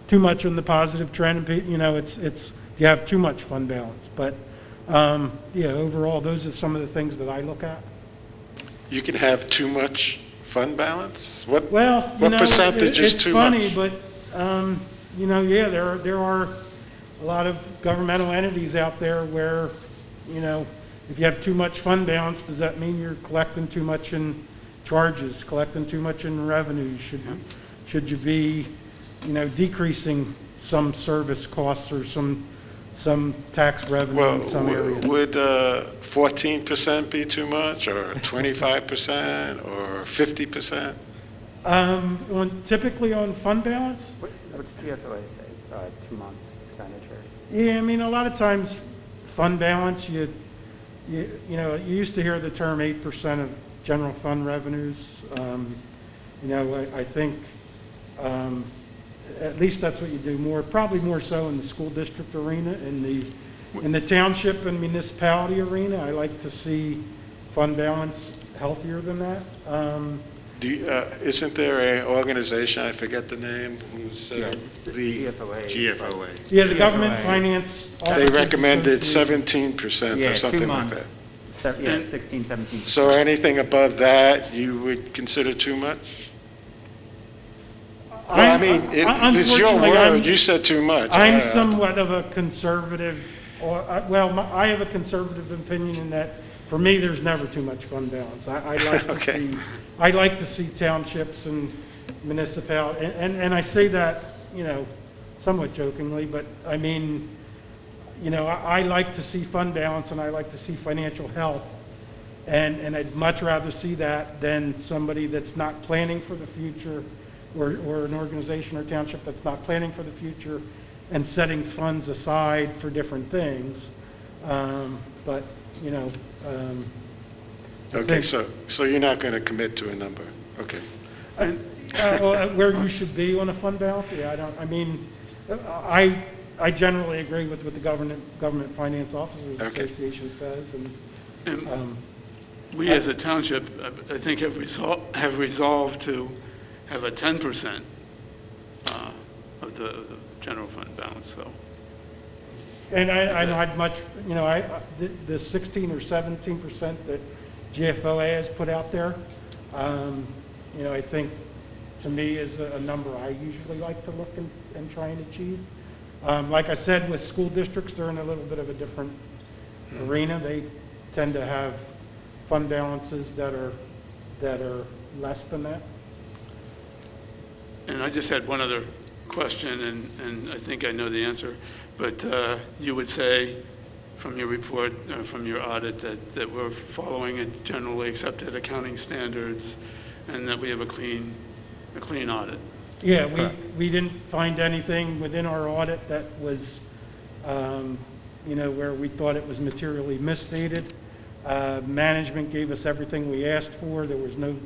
too much on the positive trend. You know, it's you have too much fund balance. But yeah, overall, those are some of the things that I look at. You can have too much fund balance? What know, percentage is too much? It's funny, but you know, yeah, there are a lot of governmental entities out there where, you know, if you have too much fund balance, does that mean you're collecting too much in charges, collecting too much in revenue? Should you be, you know, decreasing some service costs or some tax revenue in some areas? Would 14% be too much, or 25%, or 50%? Typically on fund balance? What's GFOA say? 2 months expenditure? Yeah, I mean, a lot of times fund balance, you know, you used to hear the term 8% of general fund revenues. You know, I think at least that's what you do probably more so in the school district arena. In the township and municipality arena, I like to see fund balance healthier than that. Isn't there an organization, I forget the name, who's the GFOA. Yeah, the Government Finance. They recommended 17% or something like that. Yeah, 16, 17. So anything above that, you would consider too much? Well, I mean, it's your word. You said too much. I'm somewhat of a conservative, I have a conservative opinion in that for me, there's never too much fund balance. I like to see townships and municipalities, and I say that, you know, somewhat jokingly, but I mean, you know, I like to see fund balance and I like to see financial health, and I'd much rather see that than somebody that's not planning for the future, or an organization or township that's not planning for the future and setting funds aside for different things. But, you know. Okay, so you're not going to commit to a number. Okay. Well, where you should be on a fund balance? Yeah, I generally agree with what the Government Finance Officers Association says. And we as a township, I think, have resolved to have a 10% of the general fund balance. So. And I'd much, you know, the 16 or 17% that GFOA has put out there, you know, I think to me is a number I usually like to look and try and achieve. Like I said, with school districts, they're in a little bit of a different arena. They tend to have fund balances that are less than that. And I just had one other question, and I think I know the answer, but you would say from your report, from your audit, that we're following a generally accepted accounting standards and that we have a clean audit. Yeah, we didn't find anything within our audit that was, you know, where we thought it was materially misstated. Management gave us everything we asked for. There was no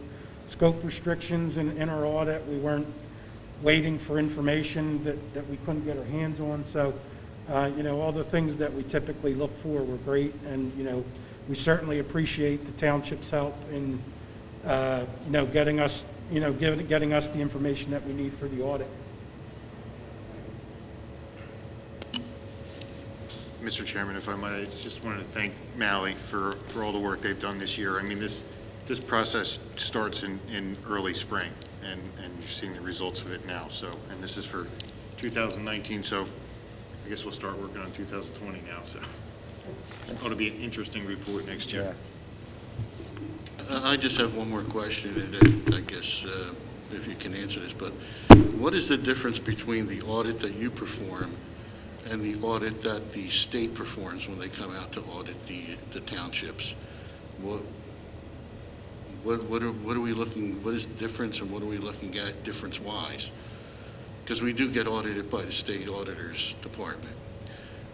scope restrictions in our audit. We weren't waiting for information that we couldn't get our hands on. So, you know, all the things that we typically look for were great. And, you know, we certainly appreciate the township's help in, you know, getting us the information that we need for the audit. Mr. Chairman, if I might, I just wanted to thank Mally for all the work they've done this year. I mean, this process starts in early spring, and you're seeing the results of it now. So, and this is for 2019, so I guess we'll start working on 2020 now. So, Ought to be an interesting report next year. I just have one more question, and I guess if you can answer this, but what is the difference between the audit that you perform and the audit that the state performs when they come out to audit the townships? What are we looking, what is the difference, and what are we looking at difference-wise? Because we do get audited by the state auditor's department.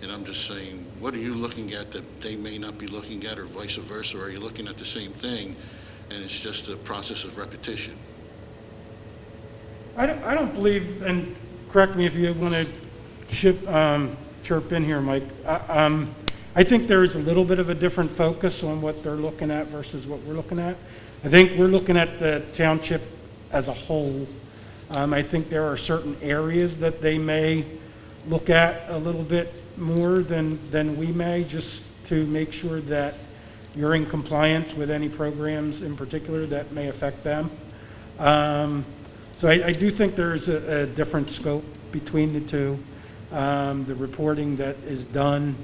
And I'm just saying, what are you looking at that they may not be looking at, or vice versa? Or are you looking at the same thing, and it's just a process of repetition? I don't believe, and correct me if you want to chirp in here, Mike. I think there is a little bit of a different focus on what they're looking at versus what we're looking at. I think we're looking at the township as a whole. I think there are certain areas that they may look at a little bit more than we may, just to make sure that you're in compliance with any programs in particular that may affect them. So I do think there is a different scope between the two. The reporting that is done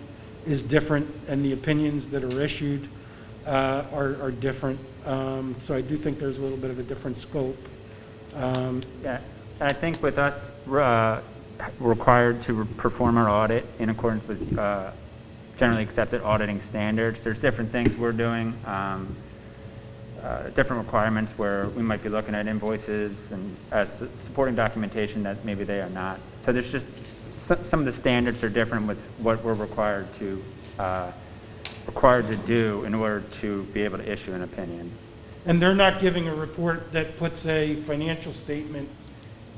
is different, and the opinions that are issued are different. So I do think there's a little bit of a different scope. Yeah, I think with us required to perform our audit in accordance with generally accepted auditing standards, there's different things we're doing, different requirements where we might be looking at invoices and supporting documentation that maybe they are not. So there's just some of the standards are different with what we're required to do in order to be able to issue an opinion. And they're not giving a report that puts a financial statement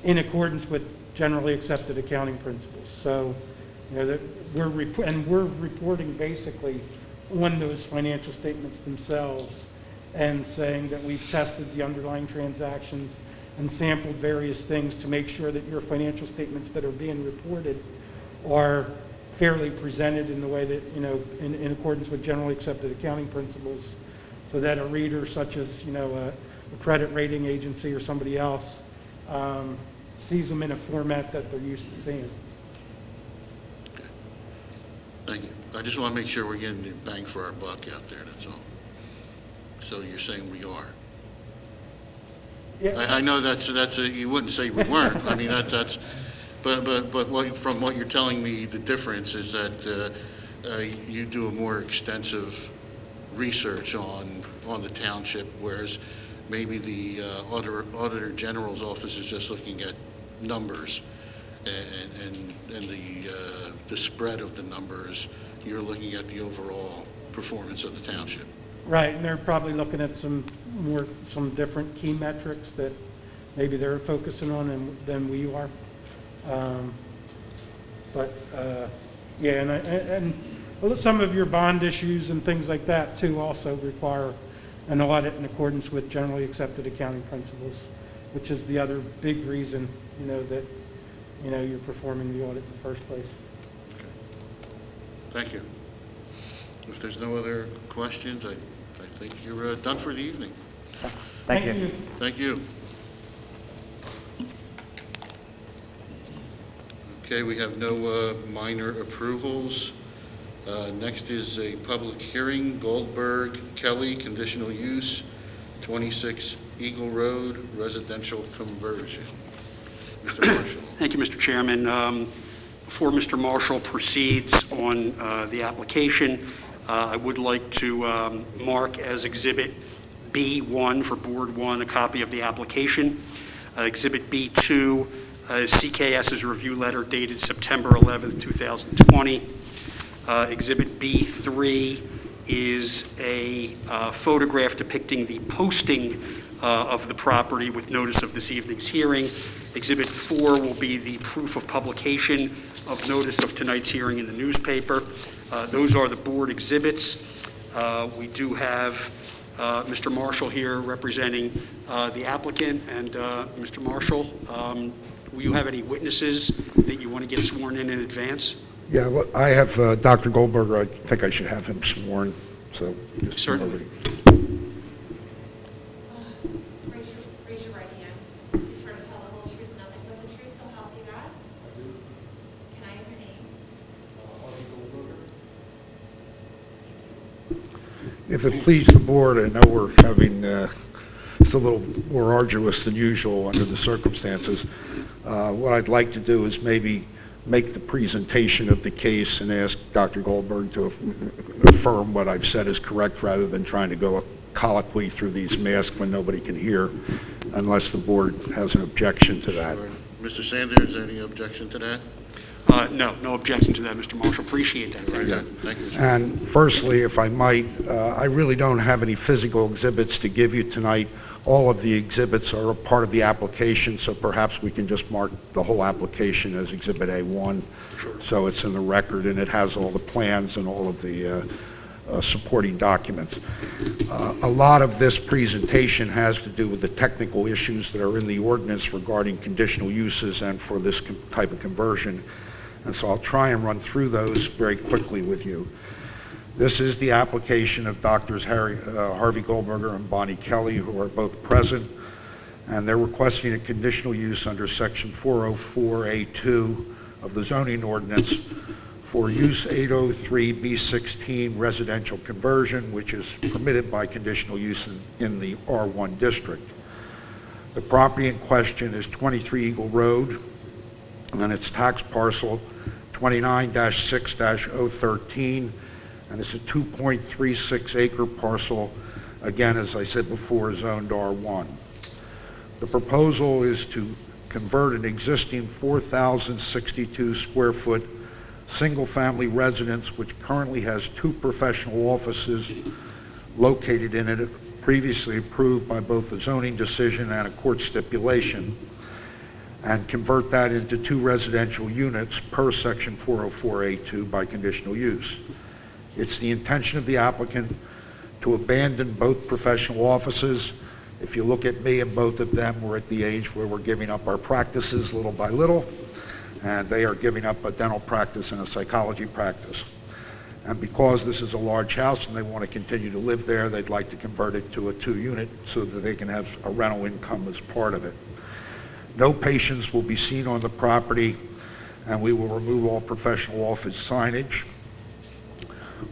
in accordance with generally accepted accounting principles. So, you know, that we're reporting basically on those financial statements themselves and saying that we've tested the underlying transactions and sampled various things to make sure that your financial statements that are being reported are fairly presented in the way that, you know, in accordance with generally accepted accounting principles, so that a reader such as, you know, a credit rating agency or somebody else sees them in a format that they're used to seeing. Thank you. I just want to make sure we're getting the bang for our buck out there, that's all. So you're saying we are? Yeah. I know that's you wouldn't say we weren't. I mean, that's but from what you're telling me, the difference is that you do a more extensive research on the township, whereas maybe the Auditor General's office is just looking at numbers and the spread of the numbers. You're looking at the overall performance of the township. Right, and they're probably looking at some different key metrics that maybe they're focusing on than we are. Yeah, and some of your bond issues and things like that too also require an audit in accordance with generally accepted accounting principles, which is the other big reason, you know, that, you know, you're performing the audit in the first place. Okay. Thank you. If there's no other questions, I think you're done for the evening. Thank you. Thank you. Okay, we have no minor approvals. Next is a public hearing, Goldberg Kelly, conditional use, 26 Eagle Road, residential conversion. Mr. Marshall. Thank you, Mr. Chairman. Before Mr. Marshall proceeds on the application, I would like to mark as Exhibit B1 for Board 1 a copy of the application. Exhibit B2 is CKS's review letter dated September 11th, 2020. Exhibit B3 is a photograph depicting the posting of the property with notice of this evening's hearing. Exhibit 4 will be the proof of publication of notice of tonight's hearing in the newspaper. Those are the board exhibits. We do have Mr. Marshall here representing the applicant. And Mr. Marshall, will you have any witnesses that you want to get sworn in advance? Yeah, well, I have Dr. Goldberger. I think I should have him sworn. So certainly. Raise your right hand. You swear to tell the whole truth, nothing but the truth, so help you God? I do. Can I have your name? If it pleases the board, I know we're having, it's a little more arduous than usual under the circumstances. What I'd like to do is maybe make the presentation of the case and ask Dr. Goldberg to affirm what I've said is correct rather than trying to go colloquy through these masks when nobody can hear, unless the board has an objection to that. Sure. Mr. Sanders, any objection to that? No objection to that, Mr. Marshall. Appreciate that. Thank you. Thank you. And firstly, if I might, I really don't have any physical exhibits to give you tonight. All of the exhibits are a part of the application, so perhaps we can just mark the whole application as Exhibit A1. Sure. So it's in the record, and it has all the plans and all of the supporting documents. A lot of this presentation has to do with the technical issues that are in the ordinance regarding conditional uses and for this type of conversion. And so I'll try and run through those very quickly with you. This is the application of Drs. Harvey Goldberger and Bonnie Kelly, who are both present, and they're requesting a conditional use under Section 404A2 of the zoning ordinance for use 803B16 residential conversion, which is permitted by conditional use in the R1 district. The property in question is 23 Eagle Road, and its tax parcel 29-6-013, and it's a 2.36 acre parcel, again, as I said before, zoned R1. The proposal is to convert an existing 4,062 square foot single-family residence, which currently has 2 professional offices located in it, previously approved by both a zoning decision and a court stipulation, and convert that into 2 residential units per Section 404A2 by conditional use. It's the intention of the applicant to abandon both professional offices. If you look at me and both of them, we're at the age where we're giving up our practices little by little, and they are giving up a dental practice and a psychology practice. And because this is a large house and they want to continue to live there, they'd like to convert it to a 2-unit so that they can have a rental income as part of it. No patients will be seen on the property, and we will remove all professional office signage.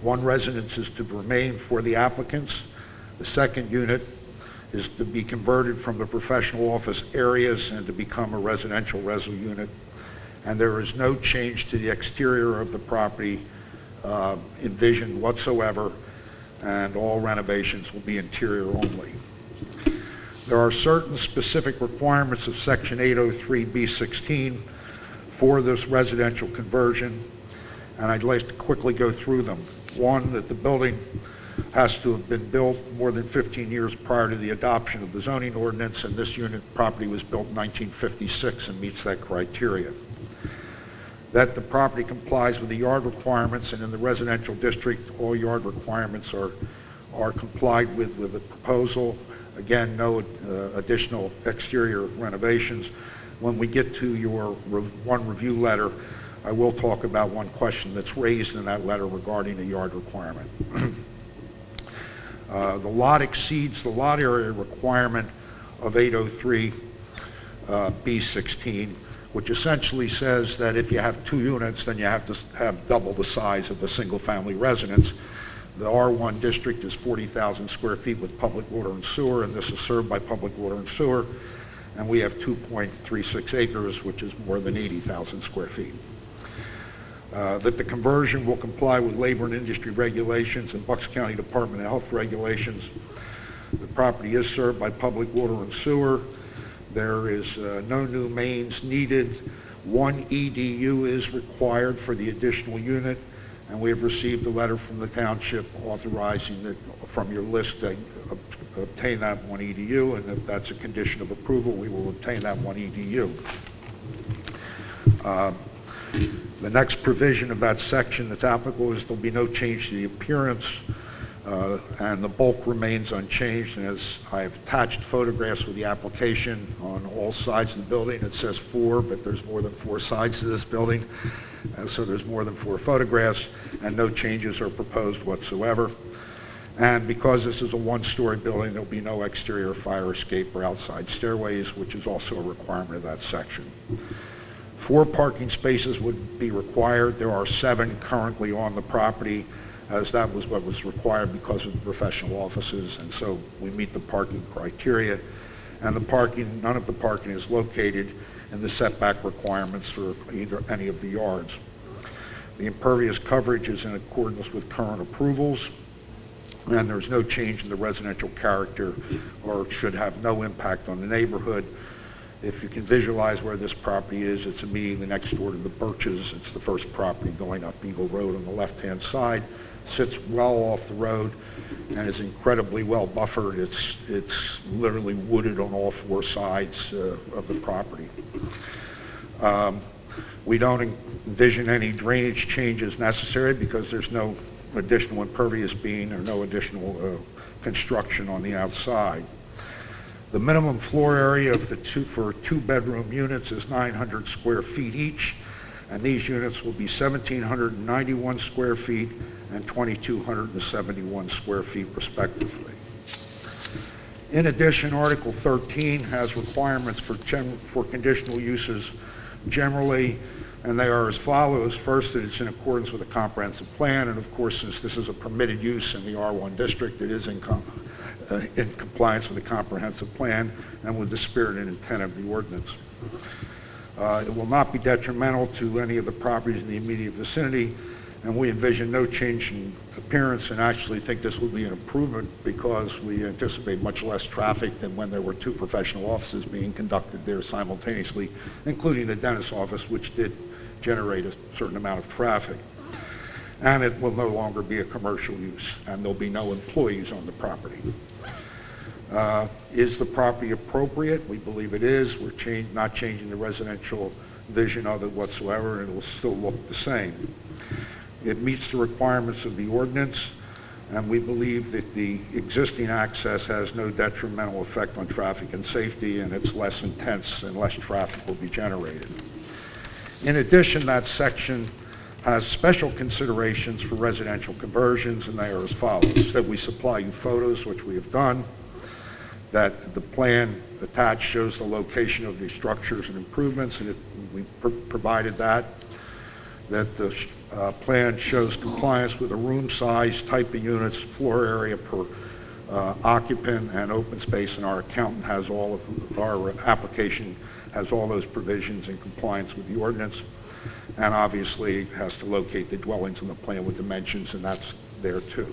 1 residence is to remain for the applicants. The 2nd unit is to be converted from the professional office areas and to become a residential unit. And there is no change to the exterior of the property envisioned whatsoever, and all renovations will be interior only. There are certain specific requirements of Section 803B16 for this residential conversion, and I'd like to quickly go through them. 1, that the building has to have been built more than 15 years prior to the adoption of the zoning ordinance, and this unit property was built in 1956 and meets that criteria. That the property complies with the yard requirements, and in the residential district, all yard requirements are complied with the proposal. Again, no additional exterior renovations. When we get to your 1 review letter, I will talk about 1 question that's raised in that letter regarding a yard requirement. The lot exceeds the lot area requirement of 803B16, which essentially says that if you have 2 units, then you have to have double the size of a single-family residence. The R1 district is 40,000 square feet with public water and sewer, and this is served by public water and sewer, and we have 2.36 acres, which is more than 80,000 square feet. That the conversion will comply with labor and industry regulations and Bucks County Department of Health regulations. The property is served by public water and sewer. There is no new mains needed. 1 EDU is required for the additional unit, and we have received a letter from the township authorizing that from your list to obtain that 1 EDU, and if that's a condition of approval, we will obtain that 1 EDU. The next provision of that section that's applicable is there'll be no change to the appearance, and the bulk remains unchanged. And as I've attached photographs with the application on all sides of the building, it says 4, but there's more than 4 sides to this building, so there's more than 4 photographs, and no changes are proposed whatsoever. And because this is a 1-story building, there'll be no exterior fire escape or outside stairways, which is also a requirement of that section. 4 parking spaces would be required. There are 7 currently on the property, as that was what was required because of the professional offices, and so we meet the parking criteria. And the parking, none of the parking is located in the setback requirements for either any of the yards. The impervious coverage is in accordance with current approvals, and there's no change in the residential character or should have no impact on the neighborhood. If you can visualize where this property is, it's immediately next door to the Birches. It's the first property going up Eagle Road on the left-hand side. Sits well off the road and is incredibly well buffered. It's literally wooded on all four sides of the property. We don't envision any drainage changes necessary because there's no additional impervious being or no additional construction on the outside. The minimum floor area of for two-bedroom units is 900 square feet each, and these units will be 1,791 square feet and 2,271 square feet respectively. In addition, Article 13 has requirements for conditional uses generally, and they are as follows. First, that it's in accordance with the comprehensive plan, and of course, since this is a permitted use in the R1 district, it is in compliance with the comprehensive plan and with the spirit and intent of the ordinance. It will not be detrimental to any of the properties in the immediate vicinity, and we envision no change in appearance and actually think this will be an improvement because we anticipate much less traffic than when there were two professional offices being conducted there simultaneously, including the dentist's office, which did generate a certain amount of traffic. And it will no longer be a commercial use, and there'll be no employees on the property. Is the property appropriate? We believe it is. We're not changing the residential vision of it whatsoever, and it will still look the same. It meets the requirements of the ordinance, and we believe that the existing access has no detrimental effect on traffic and safety, and it's less intense and less traffic will be generated. In addition, that section has special considerations for residential conversions, and they are as follows: that we supply you photos, which we have done, that the plan attached shows the location of the structures and improvements, and we provided that the plan shows compliance with the room size, type of units, floor area per occupant, and open space, and our accountant has all of our application has all those provisions in compliance with the ordinance, and obviously has to locate the dwellings in the plan with dimensions, and that's there too.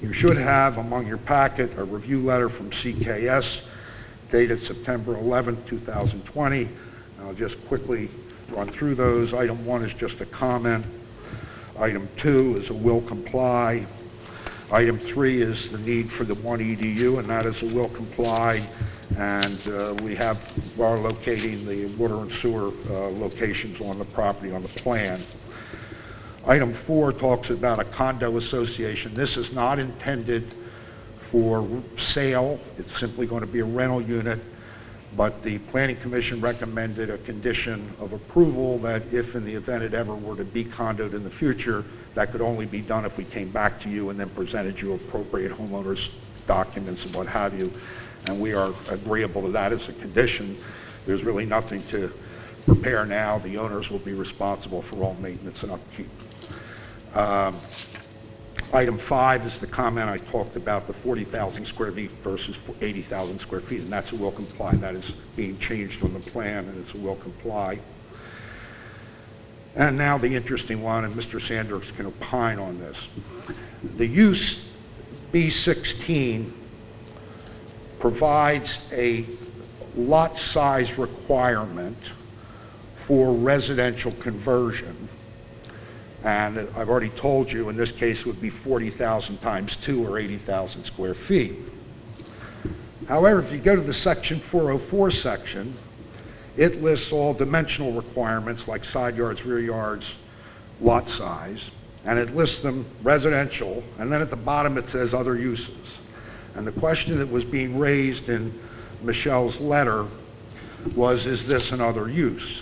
You should have among your packet a review letter from CKS dated September 11, 2020. I'll just quickly run through those. Item 1 is just a comment. Item 2 is a will comply. Item 3 is the need for the one EDU, and that is a will comply. And we are locating the water and sewer locations on the property on the plan. Item 4 talks about a condo association. This is not intended for sale. It's simply going to be a rental unit. But the Planning Commission recommended a condition of approval that if in the event it ever were to be condoed in the future, that could only be done if we came back to you and then presented you appropriate homeowners documents and what have you. And we are agreeable to that as a condition. There's really nothing to prepare now. The owners will be responsible for all maintenance and upkeep. Item 5 is the comment I talked about, the 40,000 square feet versus 80,000 square feet, and that's a will comply. That is being changed on the plan, and it's a will comply. And now the interesting one, and Mr. Sanders can opine on this. The use B16 provides a lot size requirement for residential conversion. And I've already told you, in this case, it would be 40,000 times 2 or 80,000 square feet. However, if you go to the Section 404 section, it lists all dimensional requirements like side yards, rear yards, lot size, and it lists them residential, and then at the bottom it says other uses. And the question that was being raised in Michelle's letter was, is this another use?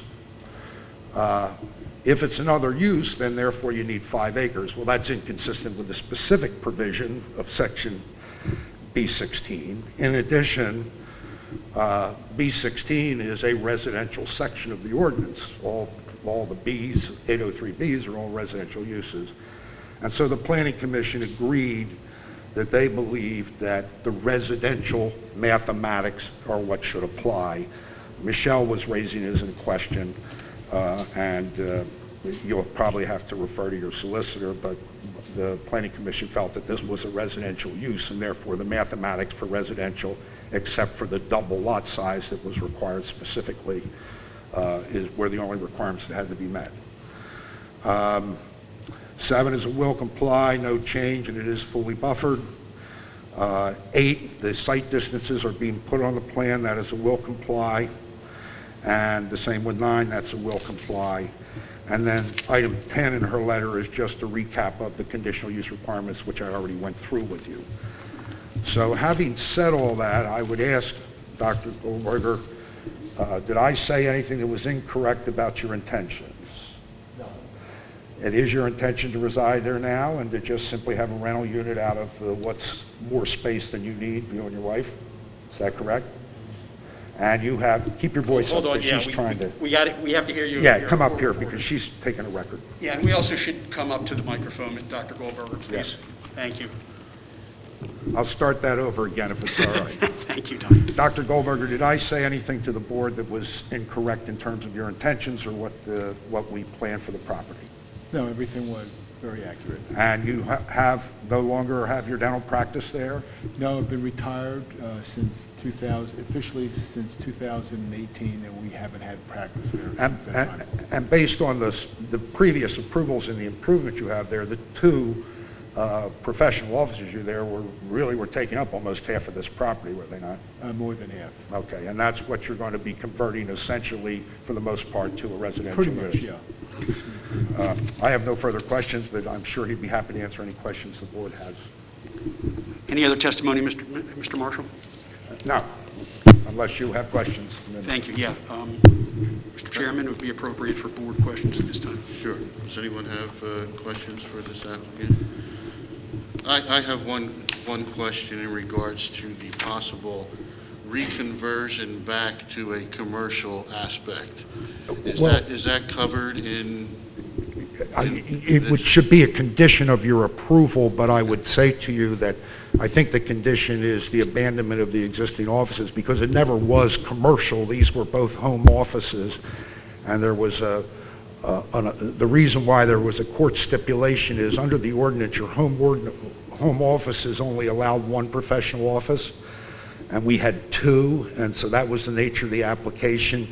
If it's another use, then therefore you need 5 acres. Well, that's inconsistent with the specific provision of Section B16. In addition, B16 is a residential section of the ordinance. All the Bs, 803Bs, are all residential uses. And so the Planning Commission agreed that they believed that the residential mathematics are what should apply. Michelle was raising it as a question, and you'll probably have to refer to your solicitor, but the Planning Commission felt that this was a residential use, and therefore the mathematics for residential, except for the double lot size that was required specifically, were the only requirements that had to be met. 7 is a will comply, no change, and it is fully buffered. 8, the site distances are being put on the plan, that is a will comply. And the same with 9, that's a will comply. And then item 10 in her letter is just a recap of the conditional use requirements, which I already went through with you. So having said all that, I would ask Dr. Goldberger, did I say anything that was incorrect about your intentions? No. It is your intention to reside there now and to just simply have a rental unit out of what's more space than you need, you and your wife? Is that correct? And you have, keep your voice up, because she's trying to... We have to hear you. Yeah, come up here, because she's taking a record. Yeah, and we also should come up to the microphone, Dr. Goldberger, please. Yes. Thank you. I'll start that over again if it's all right. Thank you, Don. Dr. Goldberger, did I say anything to the board that was incorrect in terms of your intentions or what we planned for the property? No, everything was very accurate. And you no longer have your dental practice there? No, I've been retired officially since 2018, and we haven't had practice there since that time. And based on the previous approvals and the improvement you have there, the 2 professional officers you there were taking up almost half of this property, were they not? More than half. Okay, and that's what you're going to be converting essentially, for the most part, to a residential Pretty much, use. yeah. I have no further questions, but I'm sure he'd be happy to answer any questions the board has. Any other testimony, Mr. Marshall? No, unless you have questions. Thank you, yeah. Mr. Chairman, it would be appropriate for board questions at this time. Sure. Does anyone have questions for this applicant? I have one question in regards to the possible reconversion back to a commercial aspect. Is that covered in It should be a condition of your approval, but I would say to you that I think the condition is the abandonment of the existing offices, because it never was commercial. These were both home offices, and there was the reason why there was a court stipulation is under the ordinance, your home offices only allowed 1 professional office, and we had 2, and so that was the nature of the application,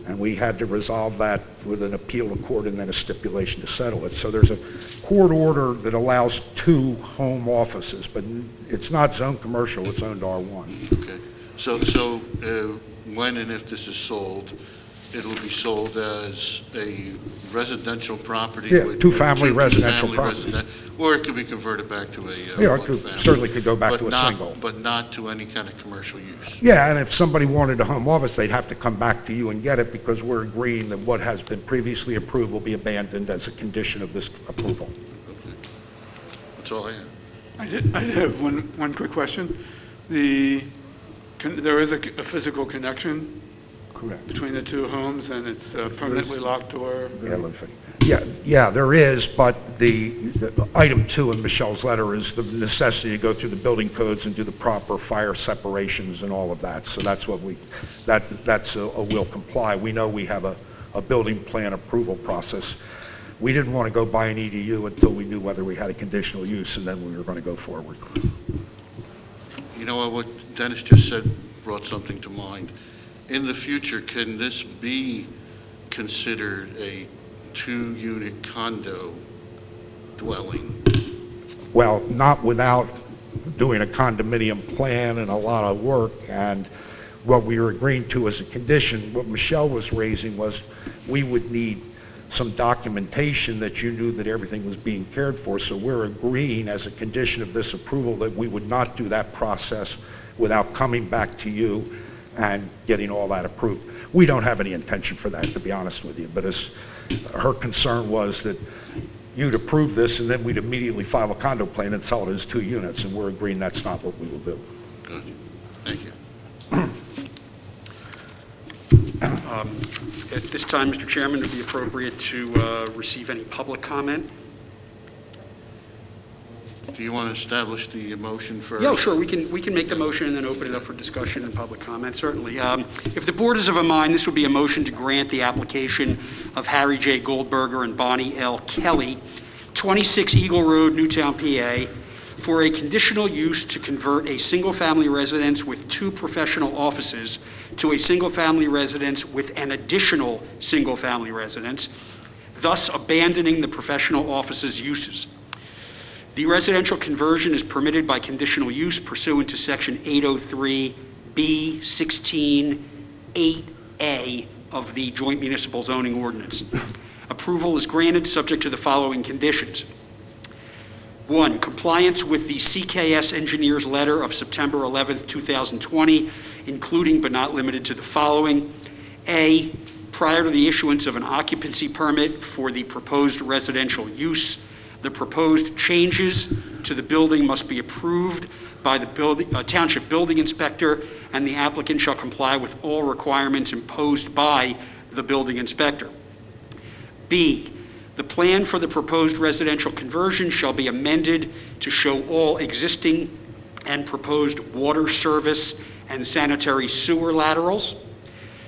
and we had to resolve that with an appeal to court and then a stipulation to settle it. So there's a court order that allows 2 home offices, but it's not zoned commercial, it's zoned R1. Okay. So when and if this is sold, it'll be sold as a residential property? Yeah, with 2-family residential property. Or it could be converted back to a Yeah, it certainly could go back to a single. But not to any kind of commercial use? Yeah, and if somebody wanted a home office, they'd have to come back to you and get it, because we're agreeing that what has been previously approved will be abandoned as a condition of this approval. Okay. That's all I have. I did have one quick question. There is a physical connection between the 2 homes, and it's a permanently locked door? Yeah, there is, but the item 2 in Michelle's letter is the necessity to go through the building codes and do the proper fire separations and all of that. So that's what that's a will comply. We know we have a building plan approval process. We didn't want to go buy an EDU until we knew whether we had a conditional use, and then we were going to go forward. You know what Dennis just said brought something to mind. In the future, can this be considered a 2-unit condo dwelling? Well, not without doing a condominium plan and a lot of work, and what we were agreeing to as a condition, what Michelle was raising was we would need some documentation that you knew that everything was being cared for, so we're agreeing as a condition of this approval that we would not do that process without coming back to you and getting all that approved. We don't have any intention for that, to be honest with you, but her concern was that you'd approve this and then we'd immediately file a condo plan and sell it as 2 units, and we're agreeing that's not what we will do. Good. Thank you. At this time, Mr. Chairman, it would be appropriate to receive any public comment. Do you want to establish the motion first? Yeah, sure. We can make the motion and then open it up for discussion and public comment, certainly. If the board is of a mind, this would be a motion to grant the application of Harry J. Goldberger and Bonnie L. Kelly, 26 Eagle Road, Newtown, PA, for a conditional use to convert a single-family residence with 2 professional offices to a single-family residence with an additional single-family residence, thus abandoning the professional office's uses. The residential conversion is permitted by conditional use pursuant to Section 803B16-8A of the Joint Municipal Zoning Ordinance. Approval is granted subject to the following conditions. 1, compliance with the CKS engineer's letter of September 11th, 2020, including but not limited to the following. A, prior to the issuance of an occupancy permit for the proposed residential use, the proposed changes to the building must be approved by the township building inspector, and the applicant shall comply with all requirements imposed by the building inspector. B, the plan for the proposed residential conversion shall be amended to show all existing and proposed water service and sanitary sewer laterals.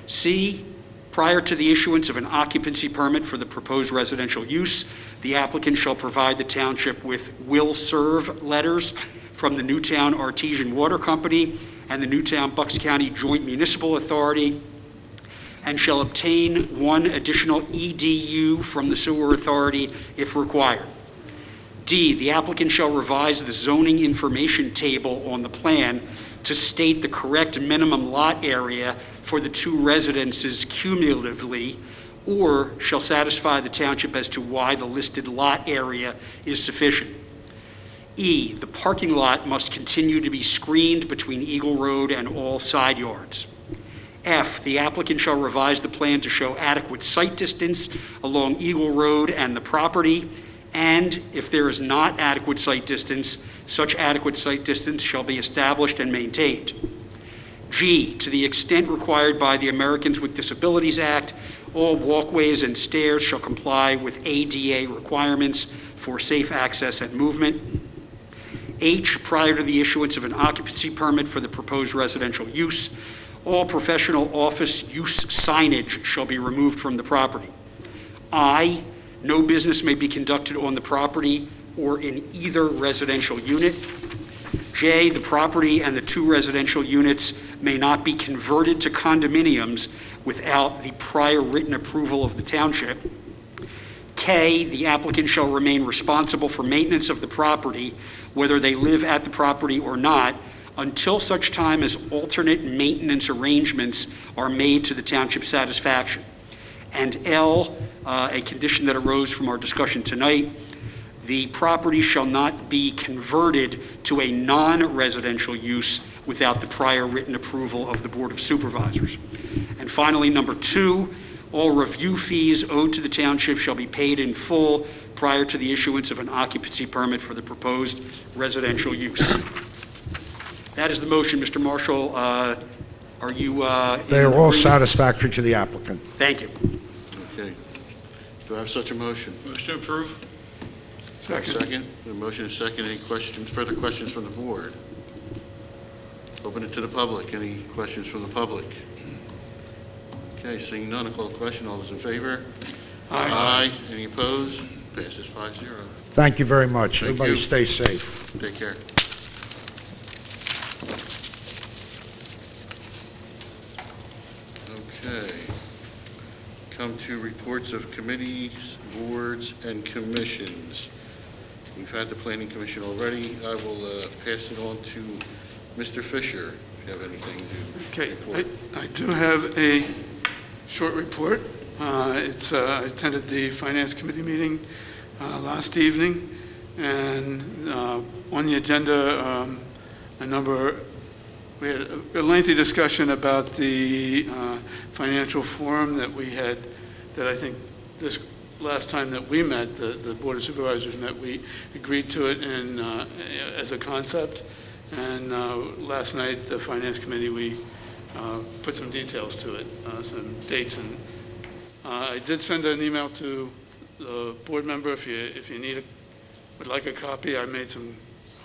C, prior to the issuance of an occupancy permit for the proposed residential use, the applicant shall provide the township with will serve letters from the Newtown Artesian Water Company and the Newtown Bucks County Joint Municipal Authority, and shall obtain 1 additional EDU from the Sewer Authority if required. D, the applicant shall revise the zoning information table on the plan to state the correct minimum lot area for the 2 residences cumulatively, or shall satisfy the township as to why the listed lot area is sufficient. E, the parking lot must continue to be screened between Eagle Road and all side yards. F, the applicant shall revise the plan to show adequate site distance along Eagle Road and the property, and if there is not adequate site distance, such adequate site distance shall be established and maintained. G, to the extent required by the Americans with Disabilities Act, all walkways and stairs shall comply with ADA requirements for safe access and movement. H, prior to the issuance of an occupancy permit for the proposed residential use, all professional office use signage shall be removed from the property. I, no business may be conducted on the property or in either residential unit. J, the property and the 2 residential units may not be converted to condominiums without the prior written approval of the township. K, the applicant shall remain responsible for maintenance of the property, whether they live at the property or not, until such time as alternate maintenance arrangements are made to the township's satisfaction. And L, a condition that arose from our discussion tonight, the property shall not be converted to a non-residential use without the prior written approval of the Board of Supervisors. And finally, number 2, all review fees owed to the township shall be paid in full prior to the issuance of an occupancy permit for the proposed residential use. That is the motion, Mr. Marshall. Are you? They are all satisfactory to the applicant. Thank you. Okay. Do I have such a motion? Motion to approve. Second. The motion is second. Any questions, further questions from the board? Open it to the public. Any questions from the public? Okay, seeing none, I'll call the question. All those in favor? Aye. Any opposed? Passes 5-0. Thank you very much. Thank Everybody you. stay safe. Take care. Okay. Come to reports of committees, boards, and commissions. We've had the Planning Commission already. I will pass it on to Mr. Fisher, if you have anything to report. I do have a short report. I attended the Finance Committee meeting last evening, and on the agenda, we had a lengthy discussion about the financial forum that we had, that I think this last time that we met, the Board of Supervisors met, we agreed to it as a concept. And last night, the Finance Committee, we put some details to it, some dates. And I did send an email to the board member. If you would like a copy, I made some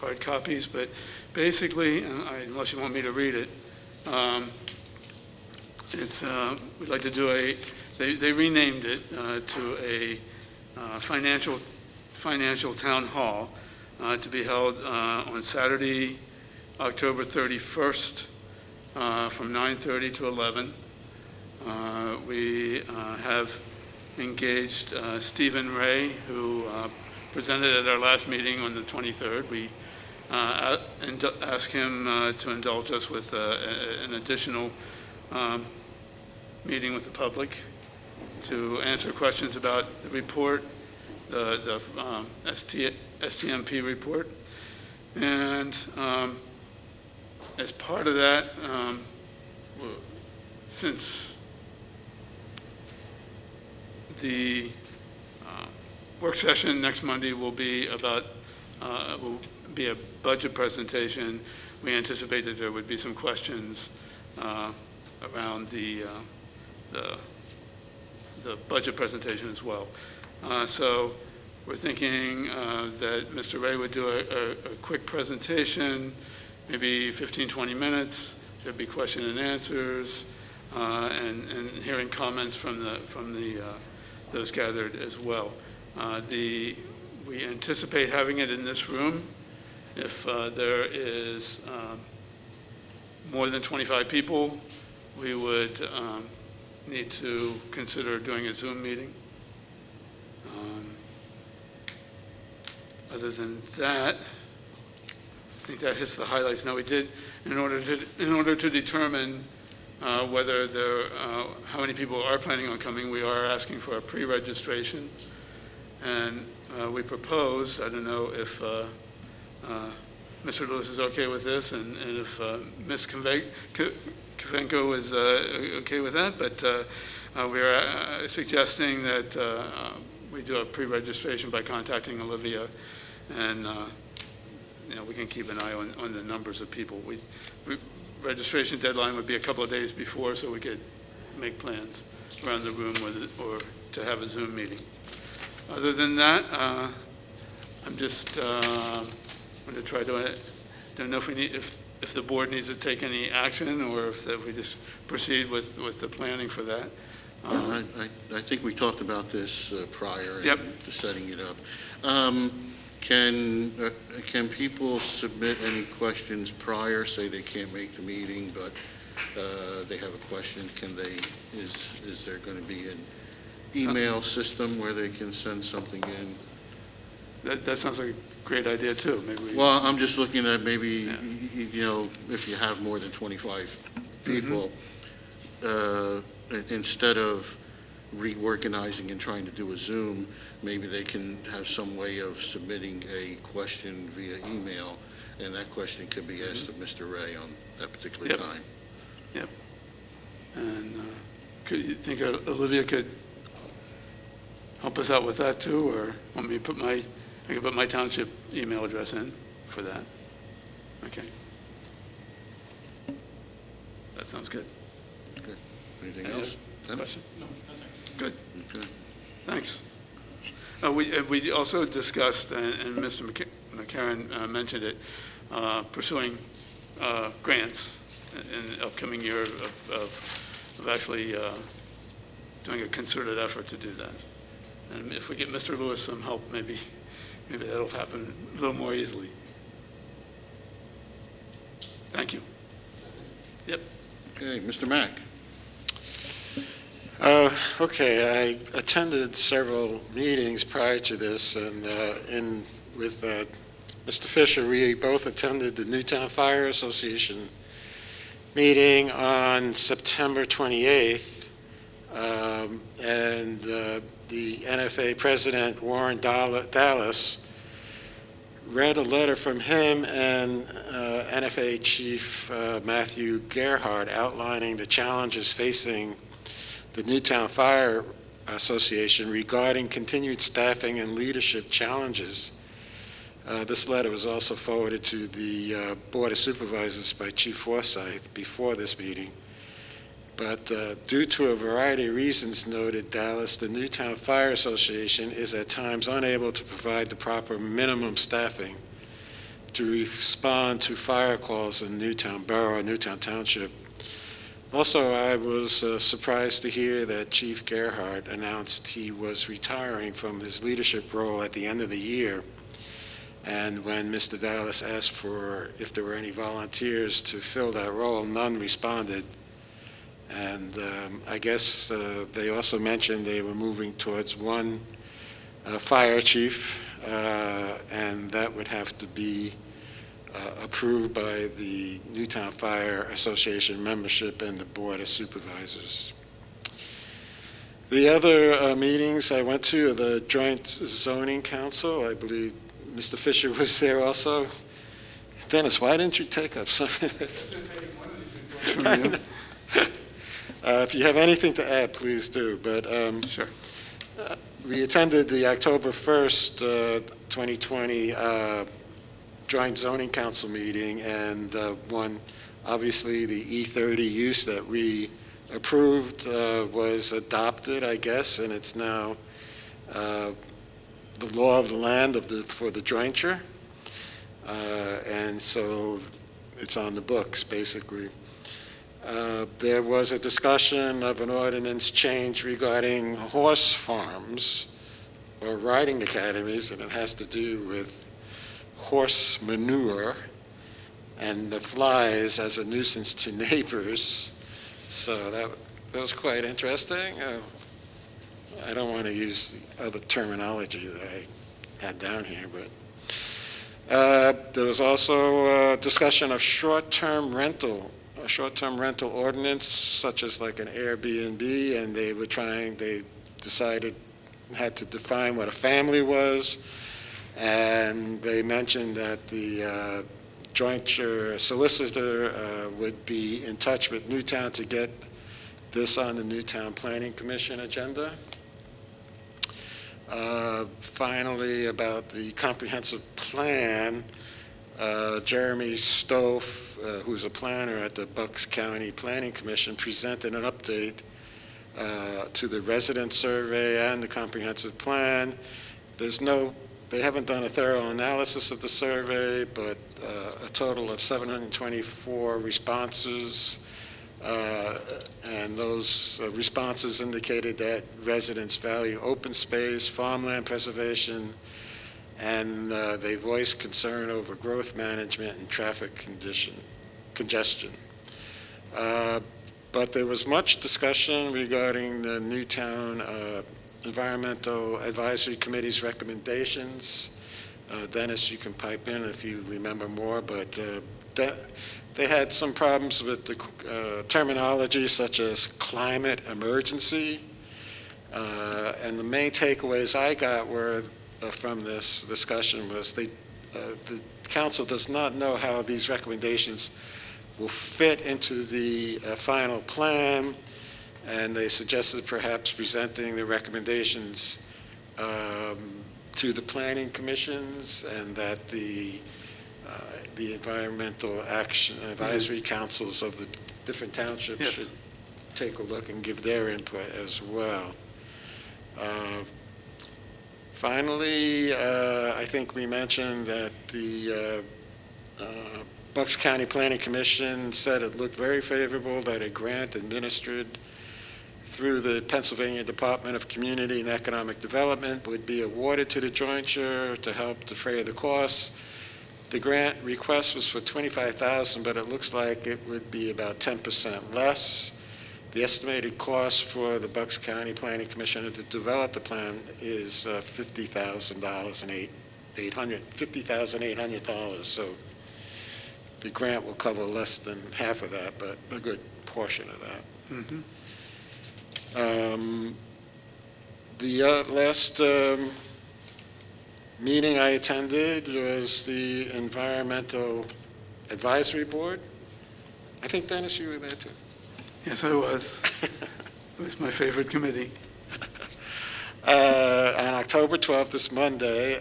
hard copies, but basically, unless you want me to read it, we'd like to do they renamed it to a financial town hall to be held on Saturday, October 31st from 9:30 to 11. We have engaged Stephen Ray, who presented at our last meeting on the 23rd. We asked him to indulge us with an additional meeting with the public to answer questions about the report, the STMP report. And as part of that, since the work session next Monday will be about a budget presentation, we anticipate that there would be some questions around the budget presentation as well. So we're thinking that Mr. Ray would do a quick presentation, maybe 15, 20 minutes. There'd be question and answers, and hearing comments from those gathered as well. We anticipate having it in this room. If there is more than 25 people, we would need to consider doing a Zoom meeting. Other than that, I think that hits the highlights. Now, we did, in order to determine whether how many people are planning on coming, we are asking for a pre-registration, and we propose, I don't know if Mr. Lewis is okay with this, and if Ms. Kvenko is okay with that, but we are suggesting that we do a pre-registration by contacting Olivia, and we can keep an eye on the numbers of people. Registration deadline would be a couple of days before, so we could make plans around the room or to have a Zoom meeting. Other than that, I'm just going to try to. Don't know if the board needs to take any action, or if we just proceed with the planning for that. I think we talked about this prior. Yep. To setting it up. Can people submit any questions prior? Say they can't make the meeting, but they have a question. Is there going to be an email system where they can send something in? That sounds like a great idea too. Maybe. Well, I'm just looking at maybe if you have more than 25 people, instead of reorganizing and trying to do a Zoom, maybe they can have some way of submitting a question via email, and that question could be asked of Mr. Ray on that particular time. Yep. And could you think Olivia could help us out with that too, or want me to I can put my township email address in for that? Okay. That sounds good. Good. Anything else? Question? No, nothing. Good. Okay. Thanks. We also discussed, and Mr. McCarron mentioned it, pursuing grants in the upcoming year of actually doing a concerted effort to do that. And if we get Mr. Lewis some help, maybe that'll happen a little more easily. Thank you. Yep. Okay, Mr. Mack. Okay, I attended several meetings prior to this, and with Mr. Fisher, we both attended the Newtown Fire Association meeting on September 28th, and the NFA President, Warren Dallas, read a letter from him and NFA Chief Matthew Gerhardt outlining the challenges facing the Newtown Fire Association regarding continued staffing and leadership challenges. This letter was also forwarded to the Board of Supervisors by Chief Forsyth before this meeting. But due to a variety of reasons, noted Dallas, the Newtown Fire Association is at times unable to provide the proper minimum staffing to respond to fire calls in Newtown Borough, Newtown Township. Also, I was surprised to hear that Chief Gerhardt announced he was retiring from his leadership role at the end of the year. And when Mr. Dallas asked for if there were any volunteers to fill that role, none responded. And I guess they also mentioned they were moving towards one fire chief, and that would have to be approved by the Newtown Fire Association membership and the Board of Supervisors. The other meetings I went to are the Joint Zoning Council. I believe Mr. Fisher was there also. Dennis, why didn't you take up something? If you have anything to add, please do. But sure. We attended the October 1st, 2020 Joint Zoning Council meeting, and obviously the E30 use that we approved was adopted, I guess, and it's now the law of the land for the jointure, and so it's on the books, basically. There was a discussion of an ordinance change regarding horse farms or riding academies, and it has to do with horse manure and the flies as a nuisance to neighbors. So that was quite interesting. I don't want to use the other terminology that I had down here, but there was also a discussion of short-term rental ordinance, such as like an Airbnb, and they decided, had to define what a family was, and they mentioned that the jointure solicitor would be in touch with Newtown to get this on the Newtown Planning Commission agenda. Finally, about the comprehensive plan, Jeremy Stoff, who's a planner at the Bucks County Planning Commission, presented an update to the resident survey and the comprehensive plan. They haven't done a thorough analysis of the survey, but a total of 724 responses, and those responses indicated that residents value open space, farmland preservation, and they voiced concern over growth management and traffic congestion. But there was much discussion regarding the Newtown Environmental Advisory Committee's recommendations. Dennis, you can pipe in if you remember more, but they had some problems with the terminology such as climate emergency, and the main takeaways I got were from this discussion was the council does not know how these recommendations will fit into the final plan, and they suggested perhaps presenting the recommendations to the planning commissions, and that the environmental action advisory councils of the different townships should take a look and give their input as well. Finally, I think we mentioned that the Bucks County Planning Commission said it looked very favorable that a grant administered through the Pennsylvania Department of Community and Economic Development would be awarded to the jointure to help defray the costs. The grant request was for $25,000, but it looks like it would be about 10% less. The estimated cost for the Bucks County Planning Commission to develop the plan is $50,800. So the grant will cover less than half of that, but a good portion of that. Mm-hmm. The last meeting I attended was the Environmental Advisory Board. I think, Dennis, you were there too. Yes, I was. It was my favorite committee. On October 12th, this Monday,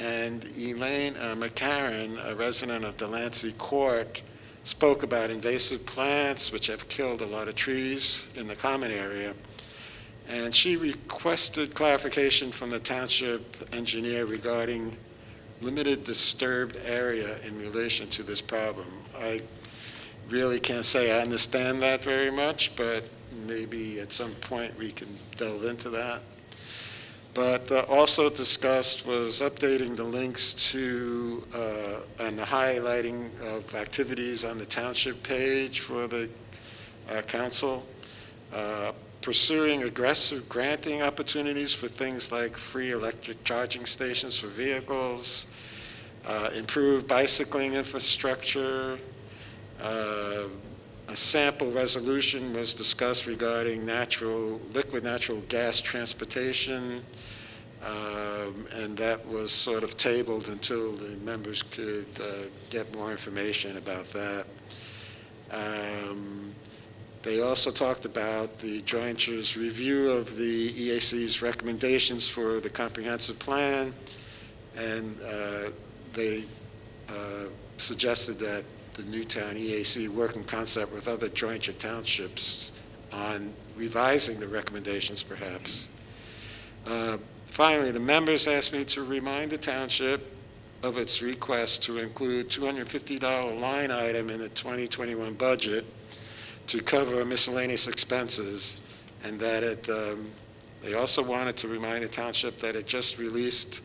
and Elaine McCarran, a resident of Delancey Court, spoke about invasive plants which have killed a lot of trees in the common area. And she requested clarification from the township engineer regarding limited disturbed area in relation to this problem. I really can't say I understand that very much, but maybe at some point we can delve into that. But also discussed was updating the links to and the highlighting of activities on the township page for the council, pursuing aggressive granting opportunities for things like free electric charging stations for vehicles, improved bicycling infrastructure. A sample resolution was discussed regarding liquid natural gas transportation, and that was sort of tabled until the members could get more information about that. They also talked about the Joint Chairs' review of the EAC's recommendations for the comprehensive plan, and they suggested that the Newtown EAC work in concert with other joint townships on revising the recommendations, perhaps. Finally, the members asked me to remind the township of its request to include $250 line item in the 2021 budget to cover miscellaneous expenses, and that they also wanted to remind the township that it just released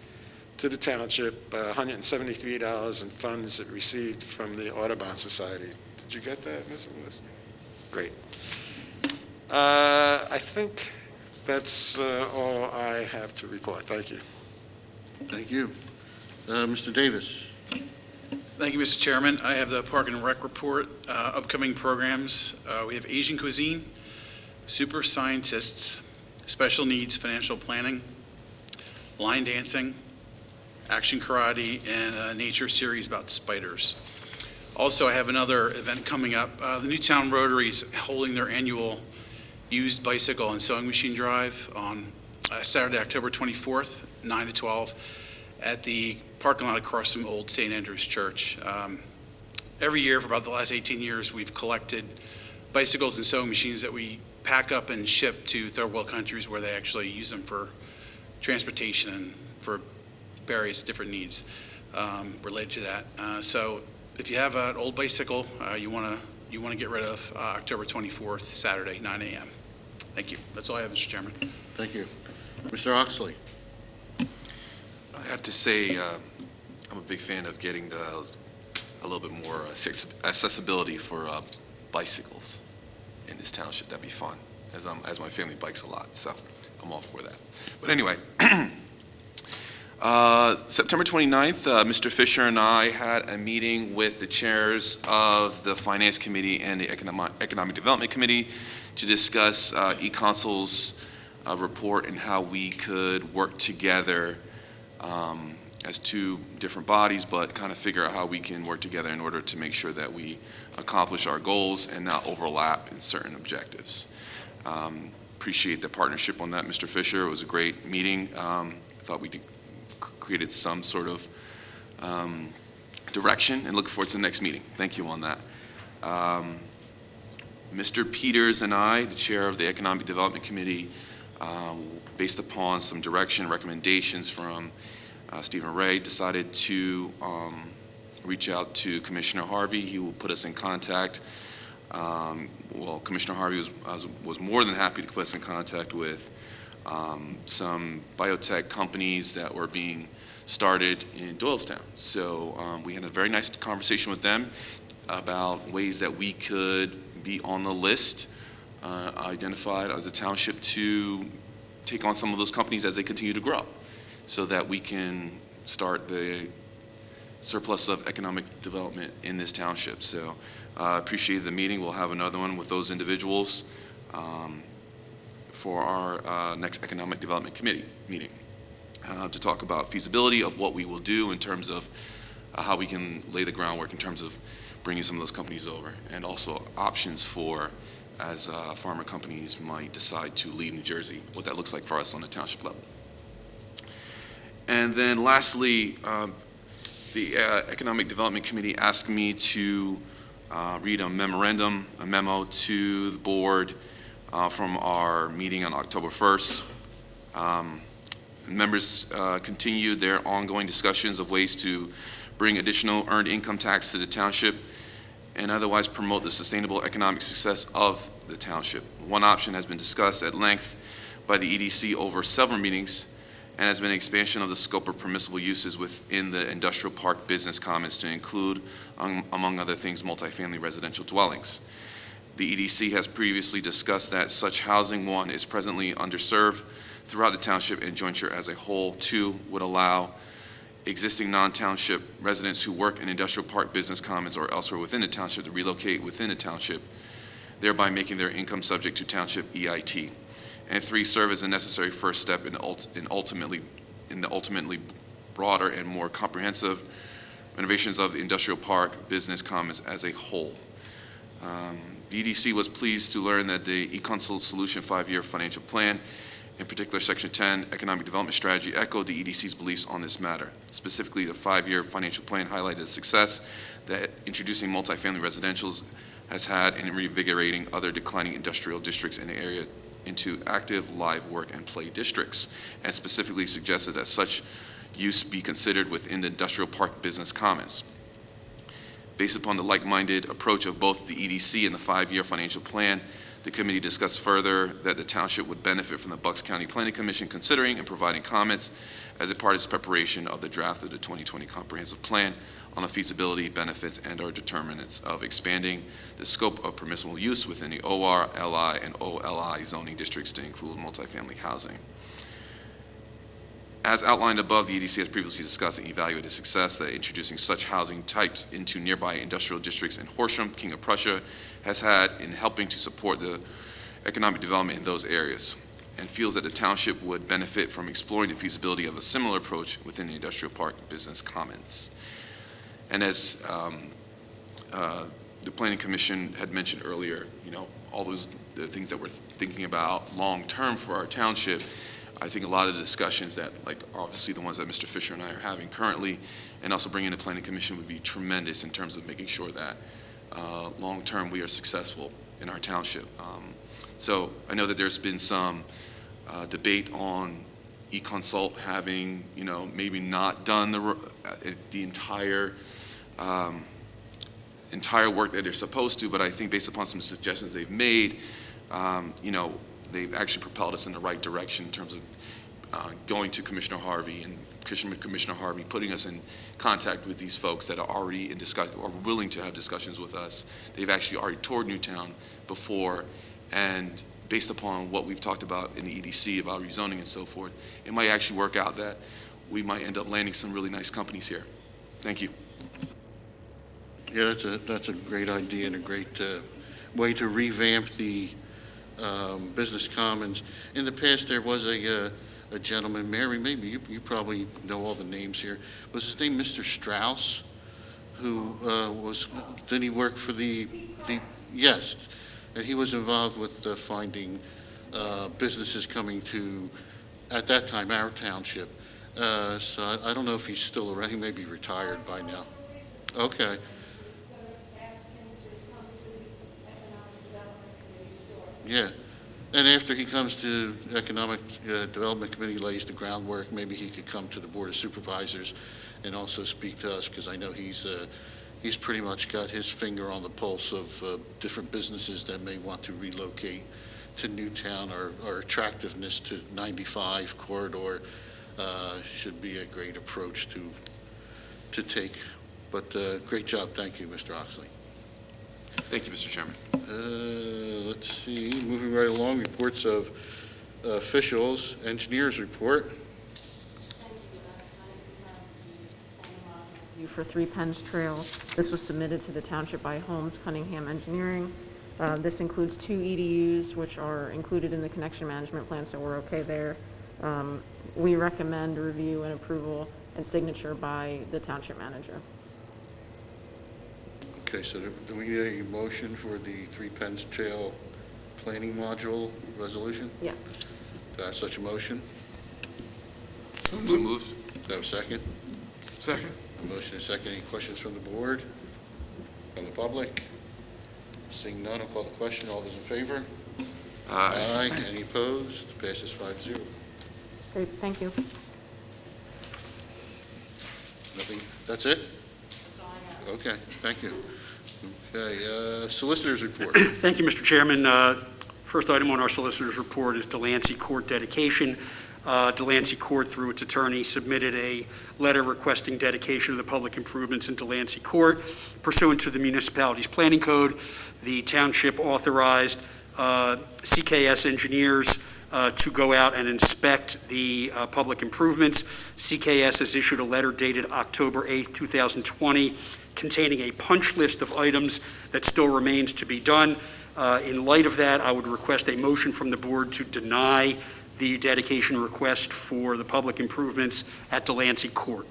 to the township $173 in funds it received from the Audubon Society. Did you get that, Mr. Lewis? Great. I think that's all I have to report. Thank you. Thank you. Mr. Davis. Thank you, Mr. Chairman. I have the Park and Rec report. Upcoming programs, we have Asian cuisine, super scientists, special needs financial planning, line dancing, action karate, and a nature series about spiders. Also, I have another event coming up. The Newtown Rotary is holding their annual used bicycle and sewing machine drive on Saturday, October 24th, 9 to 12, at the parking lot across from Old St. Andrew's Church. Every year for about the last 18 years, we've collected bicycles and sewing machines that we pack up and ship to third world countries where they actually use them for transportation and for various different needs related to that. So if you have an old bicycle you want to get rid of, October 24th, Saturday, 9 a.m. Thank you. That's all I have, Mr. Chairman. Thank you. Mr. Oxley. I have to say, I'm a big fan of getting a little bit more accessibility for bicycles in this township. That'd be fun, as my family bikes a lot, so I'm all for that. But anyway, September 29th, Mr. Fisher and I had a meeting with the chairs of the Finance Committee and the Economic Development Committee to discuss eConsul's report and how we could work together as two different bodies, but kind of figure out how we can work together in order to make sure that we accomplish our goals and not overlap in certain objectives. Appreciate the partnership on that, Mr. Fisher. It was a great meeting. I thought we created some sort of direction, and look forward to the next meeting. Thank you on that. Mr. Peters and I, the chair of the Economic Development Committee, based upon some direction, recommendations from Stephen Ray, decided to reach out to Commissioner Harvey. He will put us in contact. Commissioner Harvey was more than happy to put us in contact with some biotech companies that were being started in Doylestown. So we had a very nice conversation with them about ways that we could be on the list, identified as a township to take on some of those companies as they continue to grow, so that we can start the surplus of economic development in this township. So appreciate the meeting. We'll have another one with those individuals for our next Economic Development Committee meeting to talk about feasibility of what we will do in terms of how we can lay the groundwork in terms of bringing some of those companies over, and also options for as farmer companies might decide to leave New Jersey, what that looks like for us on the township level. And then lastly, the Economic Development Committee asked me to read a memo to the board from our meeting on October 1st. Members continued their ongoing discussions of ways to bring additional earned income tax to the township and otherwise promote the sustainable economic success of the township. One option has been discussed at length by the EDC over several meetings and has been an expansion of the scope of permissible uses within the industrial park business commons to include, among other things, multifamily residential dwellings. The EDC has previously discussed that such housing, one, is presently underserved throughout the township, and jointure as a whole, two, would allow existing non-township residents who work in industrial park business commons or elsewhere within the township to relocate within the township, thereby making their income subject to township EIT. And three, serve as a necessary first step in the ultimately broader and more comprehensive renovations of the industrial park business commons as a whole. The EDC was pleased to learn that the eConsult Solution 5-year financial plan, in particular Section 10 Economic Development Strategy, echoed the EDC's beliefs on this matter. Specifically, the 5-year financial plan highlighted the success that introducing multifamily residentials has had in reinvigorating other declining industrial districts in the area into active live work and play districts, and specifically suggested that such use be considered within the industrial park business commons. Based upon the like-minded approach of both the EDC and the 5-year financial plan, the committee discussed further that the township would benefit from the Bucks County Planning Commission considering and providing comments as a part of its preparation of the draft of the 2020 Comprehensive Plan on the feasibility, benefits, and/or determinants of expanding the scope of permissible use within the OR, LI, and OLI zoning districts to include multifamily housing. As outlined above, the EDC has previously discussed and evaluated the success that introducing such housing types into nearby industrial districts in Horsham, King of Prussia, has had in helping to support the economic development in those areas, and feels that the township would benefit from exploring the feasibility of a similar approach within the industrial park business commons. And as the Planning Commission had mentioned earlier, all the things that we're thinking about long-term for our township, I think a lot of the discussions that, like obviously the ones that Mr. Fisher and I are having currently, and also bringing the Planning Commission would be tremendous in terms of making sure that long-term we are successful in our township. So I know that there's been some debate on eConsult having, maybe not done the entire work that they're supposed to, but I think based upon some suggestions they've made, they've actually propelled us in the right direction in terms of going to Commissioner Harvey and Commissioner Harvey putting us in contact with these folks that are already in discussion or willing to have discussions with us. They've actually already toured Newtown before, and based upon what we've talked about in the EDC about rezoning and so forth, it might actually work out that we might end up landing some really nice companies here. Thank you. Yeah, that's a great idea and a great way to revamp the business commons. In the past, there was a gentleman, Mary, maybe you probably know all the names here. Was his name Mr. Strauss, who did he work for the yes, and he was involved with finding businesses coming to, at that time, our township. So I don't know if he's still around. He may be retired by now. Okay. Yeah, and after he comes to Economic Development Committee, lays the groundwork, maybe he could come to the Board of Supervisors and also speak to us, because I know he's pretty much got his finger on the pulse of different businesses that may want to relocate to Newtown, or attractiveness to 95 corridor should be a great approach to take. But great job. Thank you, Mr. Oxley. Thank you, Mr. Chairman. Let's see, moving right along, reports of officials, engineers report. For 3 Penn's Trail. This was submitted to the township by Holmes Cunningham Engineering. This includes 2 EDUs, which are included in the connection management plan, so we're okay there. We recommend review and approval and signature by the township manager. Okay, so do we need a motion for the 3 Penn's Trail planning module resolution? Yeah. Do I have such a motion? So moved. Do I have a second? Second. A motion and a second. Any questions from the board? From the public? Seeing none, I'll call the question. All those in favor? Aye. Aye. Any opposed? Passes 5-0. Great, thank you. Nothing, that's it? That's all I have. Okay, thank you. Okay, Solicitors Report. Thank you, Mr. Chairman. First item on our Solicitor's Report is Delancey Court dedication. Delancey Court, through its attorney, submitted a letter requesting dedication of the public improvements in Delancey Court. Pursuant to the municipality's planning code, the township authorized CKS engineers to go out and inspect the public improvements. CKS has issued a letter dated October 8th, 2020, containing a punch list of items that still remains to be done. In light of that, I would request a motion from the board to deny the dedication request for the public improvements at Delancey Court.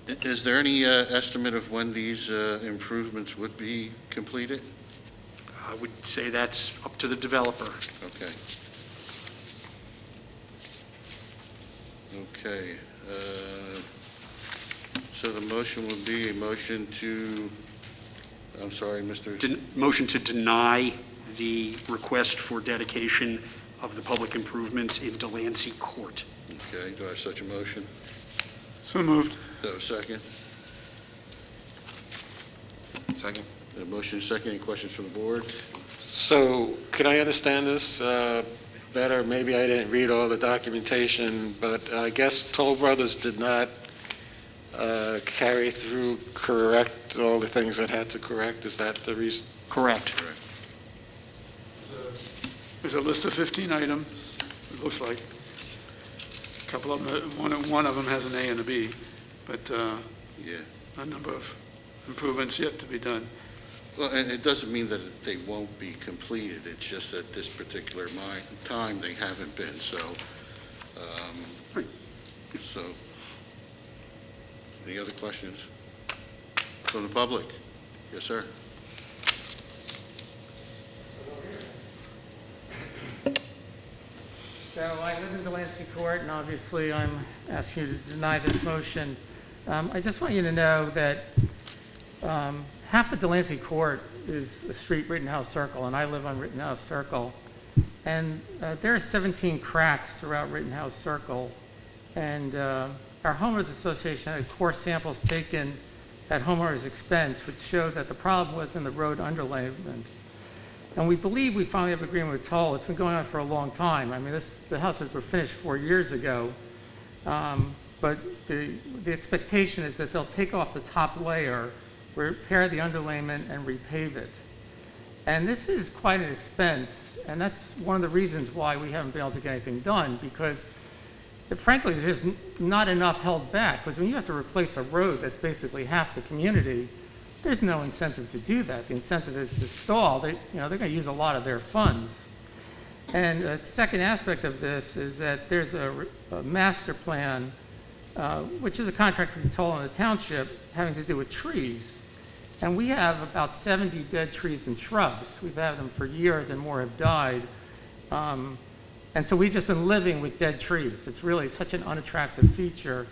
Is there any estimate of when these improvements would be completed? I would say that's up to the developer. Okay. Okay. So the motion would be a motion to, I'm sorry, Mr. Motion to deny the request for dedication of the public improvements in Delancey Court. Okay, do I have such a motion? So moved. Do I have a second? Second. A motion second. Any questions from the board? So, can I understand this better? Maybe I didn't read all the documentation, but I guess Toll Brothers did not carry through, correct all the things that had to correct? Is that the reason? Correct. There's a list of 15 items, it looks like. A couple of them, one of them has an A and a B, but Yeah. a number of improvements yet to be done. Well, and it doesn't mean that they won't be completed. It's just at this particular time they haven't been. So, so any other questions from the public? Yes, sir. So I live in Delancey Court, and obviously I'm asking you to deny this motion. I just want you to know that half of Delancey Court is the street Rittenhouse Circle, and I live on Rittenhouse Circle. And there are 17 cracks throughout Rittenhouse Circle. And our homeowners association had core samples taken at homeowners' expense, which showed that the problem was in the road underlayment. And we believe we finally have agreement with Toll. It's been going on for a long time. I mean, the houses were finished 4 years ago. But the expectation is that they'll take off the top layer, repair the underlayment, and repave it. And this is quite an expense, and that's one of the reasons why we haven't been able to get anything done, because frankly, there's not enough held back. Because when you have to replace a road that's basically half the community, there's no incentive to do that. The incentive is to stall. They're going to use a lot of their funds. And a second aspect of this is that there's a master plan, which is a contract between Toll and the township, having to do with trees. And we have about 70 dead trees and shrubs. We've had them for years, and more have died. And so we've just been living with dead trees. It's really such an unattractive feature.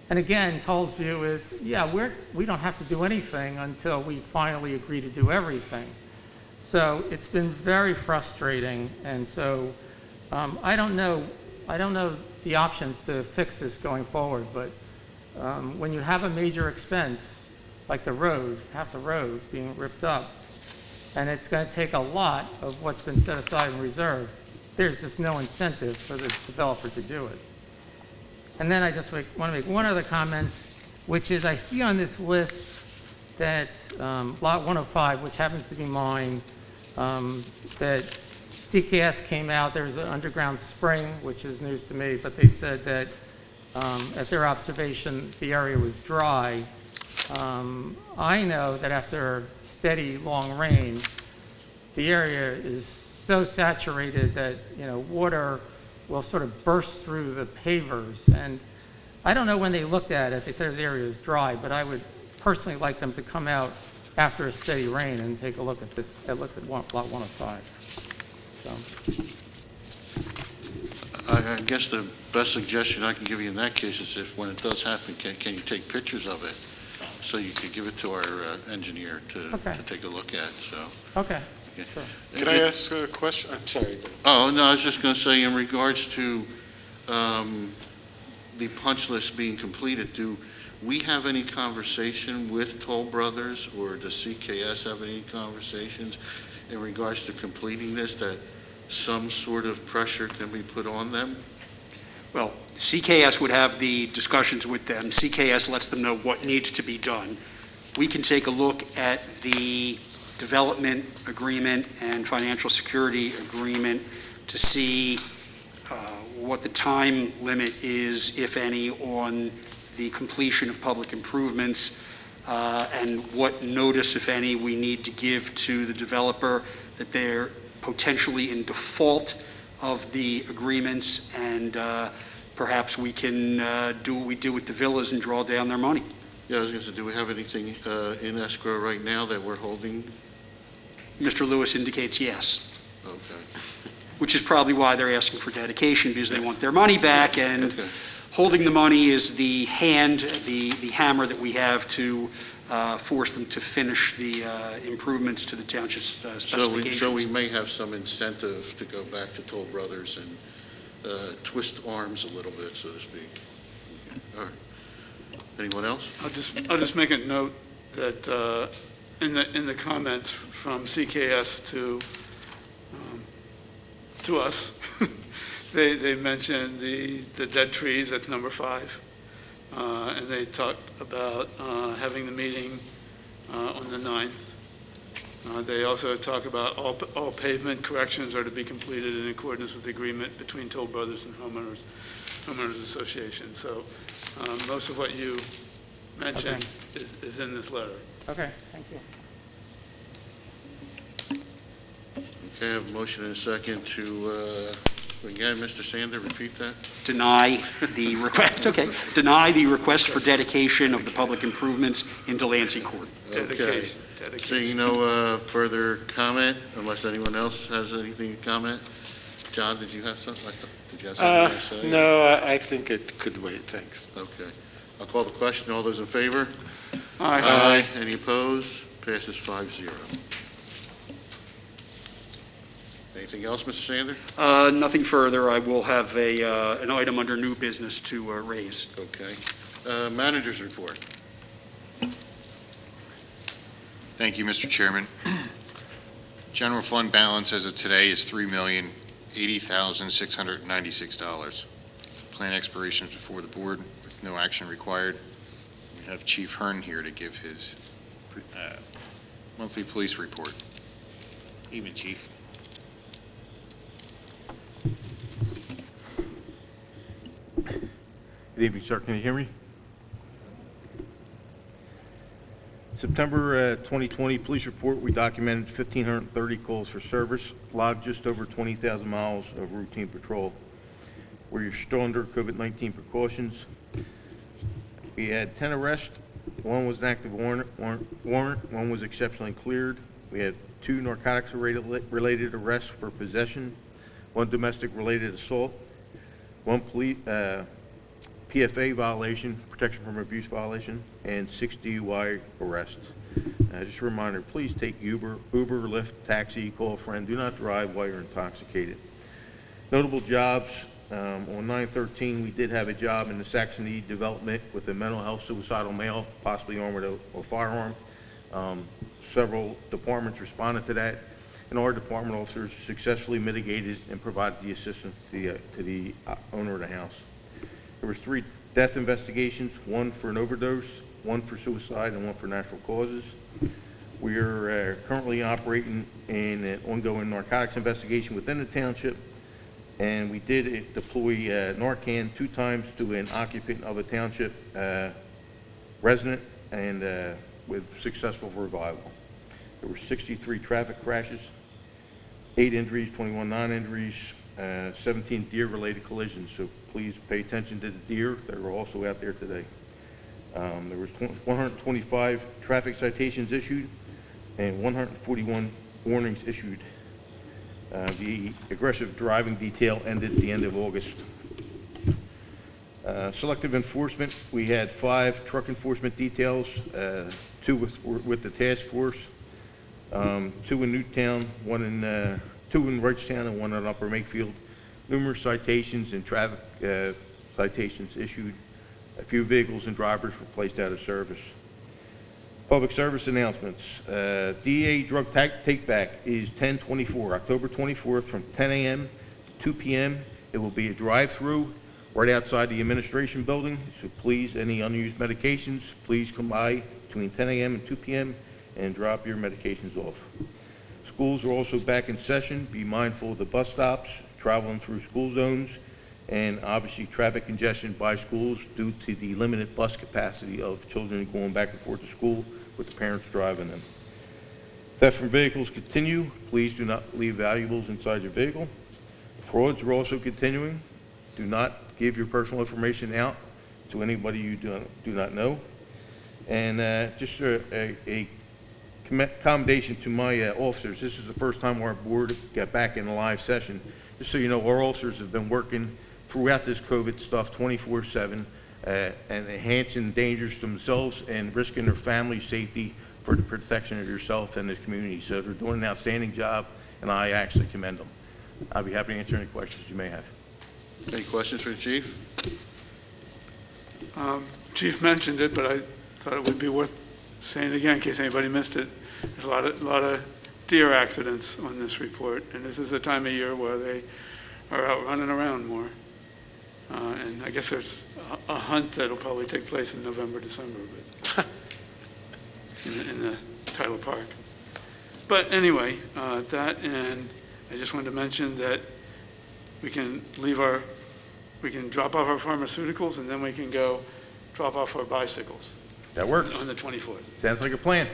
And again, Toll's view is, yeah, we don't have to do anything until we finally agree to do everything. So it's been very frustrating. And so I don't know the options to fix this going forward. But when you have a major expense, like the road, half the road being ripped up, and it's going to take a lot of what's been set aside in reserve, there's just no incentive for the developer to do it. And then I just want to make one other comment, which is I see on this list that Lot 105, which happens to be mine, that CKS came out, there was an underground spring, which is news to me, but they said that at their observation, the area was dry. I know that after steady, long rain, the area is so saturated that, water will sort of burst through the pavers. And I don't know when they looked at it, they said the area is dry, but I would personally like them to come out after a steady rain and take a look at this, look at Lot 105. So. I guess the best suggestion I can give you in that case is if when it does happen, can you take pictures of it so you could give it to our engineer to take a look at, so. Okay. Sure. Can I ask a question? I'm sorry. Oh, no, I was just going to say in regards to the punch list being completed, do we have any conversation with Toll Brothers, or does CKS have any conversations in regards to completing this, that some sort of pressure can be put on them? Well, CKS would have the discussions with them. CKS lets them know what needs to be done. We can take a look at the development agreement and financial security agreement to see what the time limit is, if any, on the completion of public improvements, and what notice, if any, we need to give to the developer that they're potentially in default of the agreements, and perhaps we can do what we do with the villas and draw down their money. Yeah, I was going to say, do we have anything in escrow right now that we're holding? Mr. Lewis indicates yes. Okay. Which is probably why they're asking for dedication, because they want their money back, and holding the money is the hammer that we have to force them to finish the improvements to the township's specifications. So we may have some incentive to go back to Toll Brothers and twist arms a little bit, so to speak. All right. Anyone else? I'll just make a note that in the comments from CKS to us, they mentioned the dead trees. That's number 5, and they talked about having the meeting on the 9th. They also talk about all pavement corrections are to be completed in accordance with the agreement between Toll Brothers and Homeowners Association. So most of what you mentioned is in this letter. Okay, thank you. Okay, I have a motion and a second to, again, Mr. Sander, repeat that? Deny the request. Okay. Deny the request for dedication of the public improvements into Lansing Court. Okay. Seeing no further comment, unless anyone else has anything to comment. John, did you have something? Did you have something to say? No, I think it could wait, thanks. Okay. I'll call the question. All those in favor? Aye. Aye. Any opposed? Passes 5-0. Anything else, Mr. Sander? Nothing further. I will have an item under new business to raise. Okay. Manager's report. Thank you, Mr. Chairman. General fund balance as of today is $3,080,696. Plan expirations before the board with no action required. We have Chief Hearn here to give his monthly police report. Evening, Chief. Good evening, sir. Can you hear me? September 2020 police report, we documented 1,530 calls for service, logged just over 20,000 miles of routine patrol. We're still under COVID-19 precautions. We had 10 arrests. 1 was an active warrant. 1 was exceptionally cleared. We had 2 narcotics-related arrests for possession, 1 domestic-related assault, 1 PFA violation, protection from abuse violation, and 6 DUI arrests. Just a reminder, please take Uber, Lyft, taxi, call a friend. Do not drive while you're intoxicated. Notable jobs, on 9/13, we did have a job in the Saxon E development with a mental health suicidal male, possibly armed with a firearm. Several departments responded to that, and our department officers successfully mitigated and provided the assistance to the owner of the house. There were 3 death investigations, 1 for an overdose, 1 for suicide, and 1 for natural causes. We are currently operating in an ongoing narcotics investigation within the township, and we did deploy Narcan 2 times to an occupant of a township resident, and with successful revival. There were 63 traffic crashes, 8 injuries, 21 non-injuries, 17 deer-related collisions, so please pay attention to the deer that are also out there today. There was 125 traffic citations issued and 141 warnings issued. The aggressive driving detail ended at the end of August. Selective enforcement, we had 5 truck enforcement details, 2 with the task force, 2 in Newtown, 2 in Ridgetown, and 1 in Upper Makefield. numerous citations and traffic citations issued. A few vehicles and drivers were placed out of service. Public service announcements. DEA drug take-back is 10/24, October 24th from 10 a.m. to 2 p.m. It will be a drive-through right outside the administration building, so please, any unused medications, please come by between 10 a.m. and 2 p.m. and drop your medications off. Schools are also back in session. Be mindful of the bus stops, traveling through school zones, and obviously traffic congestion by schools due to the limited bus capacity of children going back and forth to school with the parents driving them. Theft from vehicles continue. Please do not leave valuables inside your vehicle. Frauds are also continuing. Do not give your personal information out to anybody you do not know. And just a commendation to my officers. This is the first time our board got back in a live session. Just so you know, our officers have been working throughout this COVID stuff 24/7 and enhancing dangers to themselves and risking their family safety for the protection of yourself and the community. So they're doing an outstanding job, and I actually commend them. I'll be happy to answer any questions you may have. Any questions for the chief? Chief mentioned it, but I thought it would be worth saying it again in case anybody missed it. There's a lot of deer accidents on this report, and this is the time of year where they are out running around more. And I guess there's a hunt that'll probably take place in November, December, but in the Tyler Park. But anyway, that, and I just wanted to mention that we can drop off our pharmaceuticals, and then we can go drop off our bicycles. That works. On the 24th. Sounds like a plan.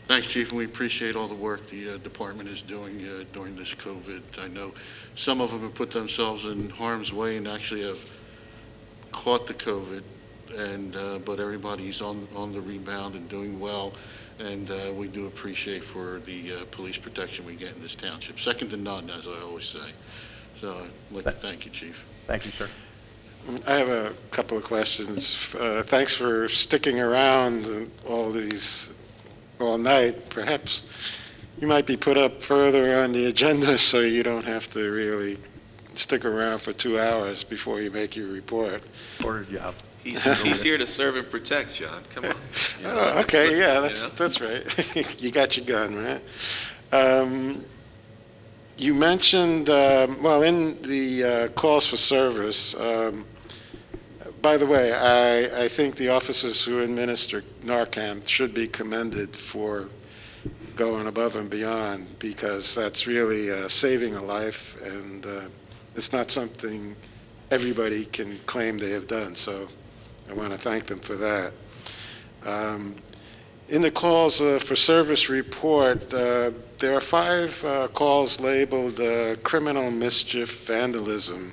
Thanks, Chief, and we appreciate all the work the department is doing during this COVID. I know some of them have put themselves in harm's way and actually have caught the COVID, and but everybody's on the rebound and doing well, and we do appreciate for the police protection we get in this township. Second to none, as I always say. So I'd like to thank you, Chief. Thank you, sir. I have a couple of questions. Thanks for sticking around all night. Perhaps you might be put up further on the agenda so you don't have to really stick around for 2 hours before you make your report. Order job. He's here to serve and protect, John. Come on. Oh, okay, yeah, that's right. You got your gun, right? You mentioned, in the calls for service, by the way, I think the officers who administer Narcan should be commended for going above and beyond, because that's really saving a life, and it's not something everybody can claim they have done, so I want to thank them for that. In the calls for service report, there are 5 calls labeled criminal mischief, vandalism.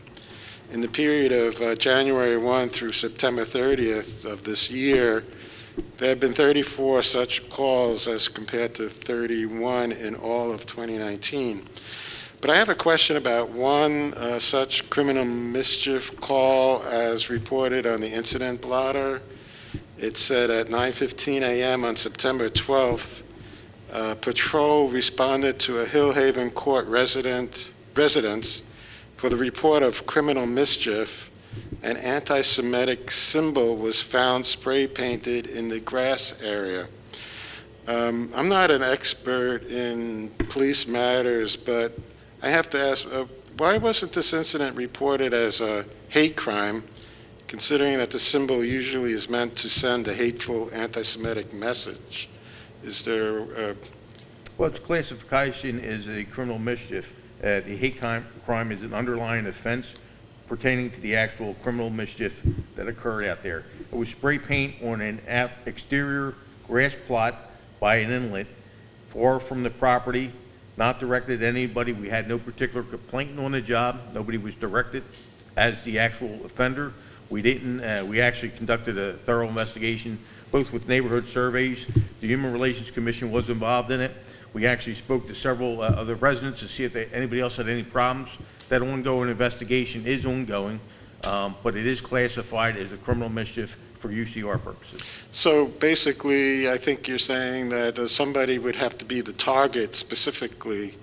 In the period of January 1 through September 30th of this year, there have been 34 such calls as compared to 31 in all of 2019. But I have a question about one such criminal mischief call as reported on the incident blotter. It said at 9:15 a.m. on September 12th, patrol responded to a Hillhaven Court residence for the report of criminal mischief. An anti-Semitic symbol was found spray painted in the grass area. I'm not an expert in police matters, but I have to ask, why wasn't this incident reported as a hate crime, considering that the symbol usually is meant to send a hateful anti-Semitic message? Is there Well, its classification is a criminal mischief. The hate crime is an underlying offense pertaining to the actual criminal mischief that occurred out there. It was spray paint on an exterior grass plot by an inlet, far from the property, not directed at anybody. We had no particular complaint on the job. Nobody was directed as the actual offender. We didn't. We actually conducted a thorough investigation, both with neighborhood surveys. The Human Relations Commission was involved in it. We actually spoke to several other residents to see if anybody else had any problems. That ongoing investigation is ongoing, but it is classified as a criminal mischief for UCR purposes. So basically, I think you're saying that somebody would have to be the target specifically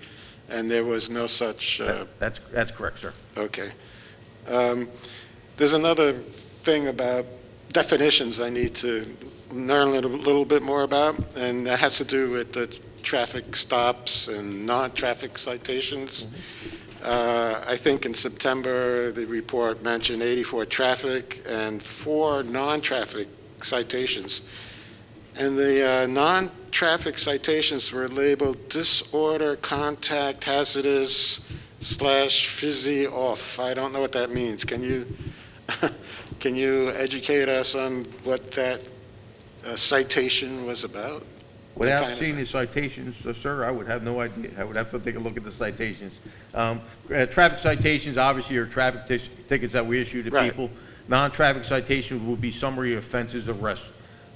and there was no such... That's correct, sir. Okay. There's another thing about definitions I need to learn a little bit more about, and that has to do with the traffic stops and non-traffic citations. I think in September, the report mentioned 84 traffic and 4 non-traffic citations. And the non-traffic citations were labeled disorder, contact, hazardous, /fizzy off. I don't know what that means. Can you can you educate us on what that citation was about? Without seeing the citations, sir, I would have no idea. I would have to take a look at the citations. Traffic citations obviously are traffic tickets that we issue to people. Non-traffic citations will be summary offenses arrests.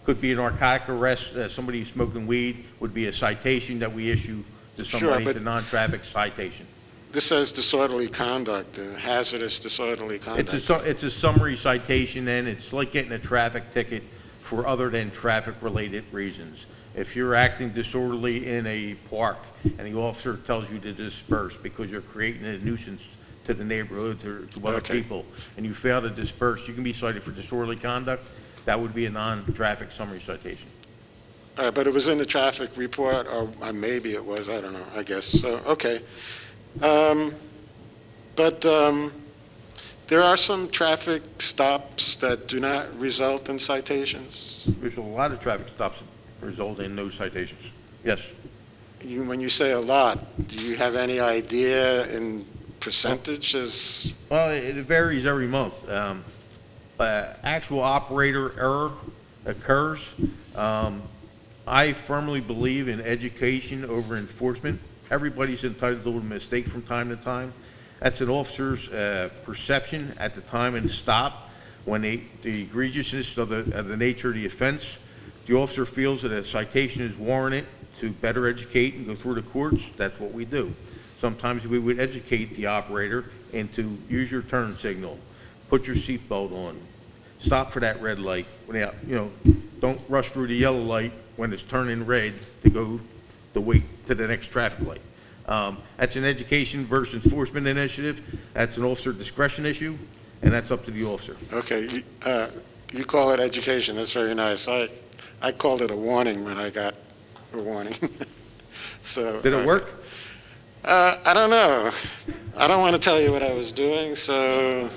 Could be a narcotic arrest, somebody smoking weed would be a citation that we issue to somebody, the non-traffic citation. This says disorderly conduct, hazardous disorderly conduct. It's a summary citation, and it's like getting a traffic ticket for other than traffic-related reasons. If you're acting disorderly in a park and the officer tells you to disperse because you're creating a nuisance to the neighborhood, to other people, and you fail to disperse, you can be cited for disorderly conduct. That would be a non-traffic summary citation. All right, but it was in the traffic report, or maybe it was, I don't know, I guess. So, okay. But there are some traffic stops that do not result in citations. There's a lot of traffic stops that result in no citations. Yes. When you say a lot, do you have any idea in percentages? Well, it varies every month. Actual operator error occurs. I firmly believe in education over enforcement. Everybody's entitled to a mistake from time to time. That's an officer's perception at the time of the stop. When the egregiousness of the nature of the offense, the officer feels that a citation is warranted to better educate and go through the courts. That's what we do. Sometimes we would educate the operator into use your turn signal, put your seatbelt on, stop for that red light. Don't rush through the yellow light when it's turning red to go to wait to the next traffic light. That's an education versus enforcement initiative. That's an officer discretion issue, and that's up to the officer. Okay, you call it education. That's very nice. I called it a warning when I got a warning. So did it work? I don't know. I don't want to tell you what I was doing, so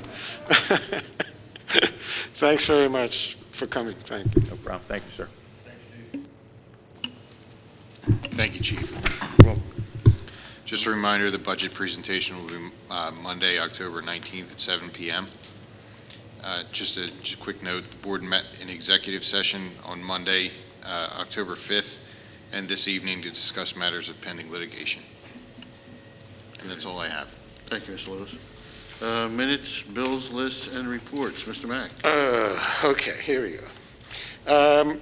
thanks very much for coming. Thank you. No problem. Thank you, sir. Thank you, Chief. Just a reminder, the budget presentation will be Monday, October 19th at 7 p.m. Just a quick note, the board met in executive session on Monday, October 5th, and this evening to discuss matters of pending litigation. And that's all I have. Thank you, Mr. Lewis. Minutes, bills, lists, and reports. Mr. Mack. Okay, here we go.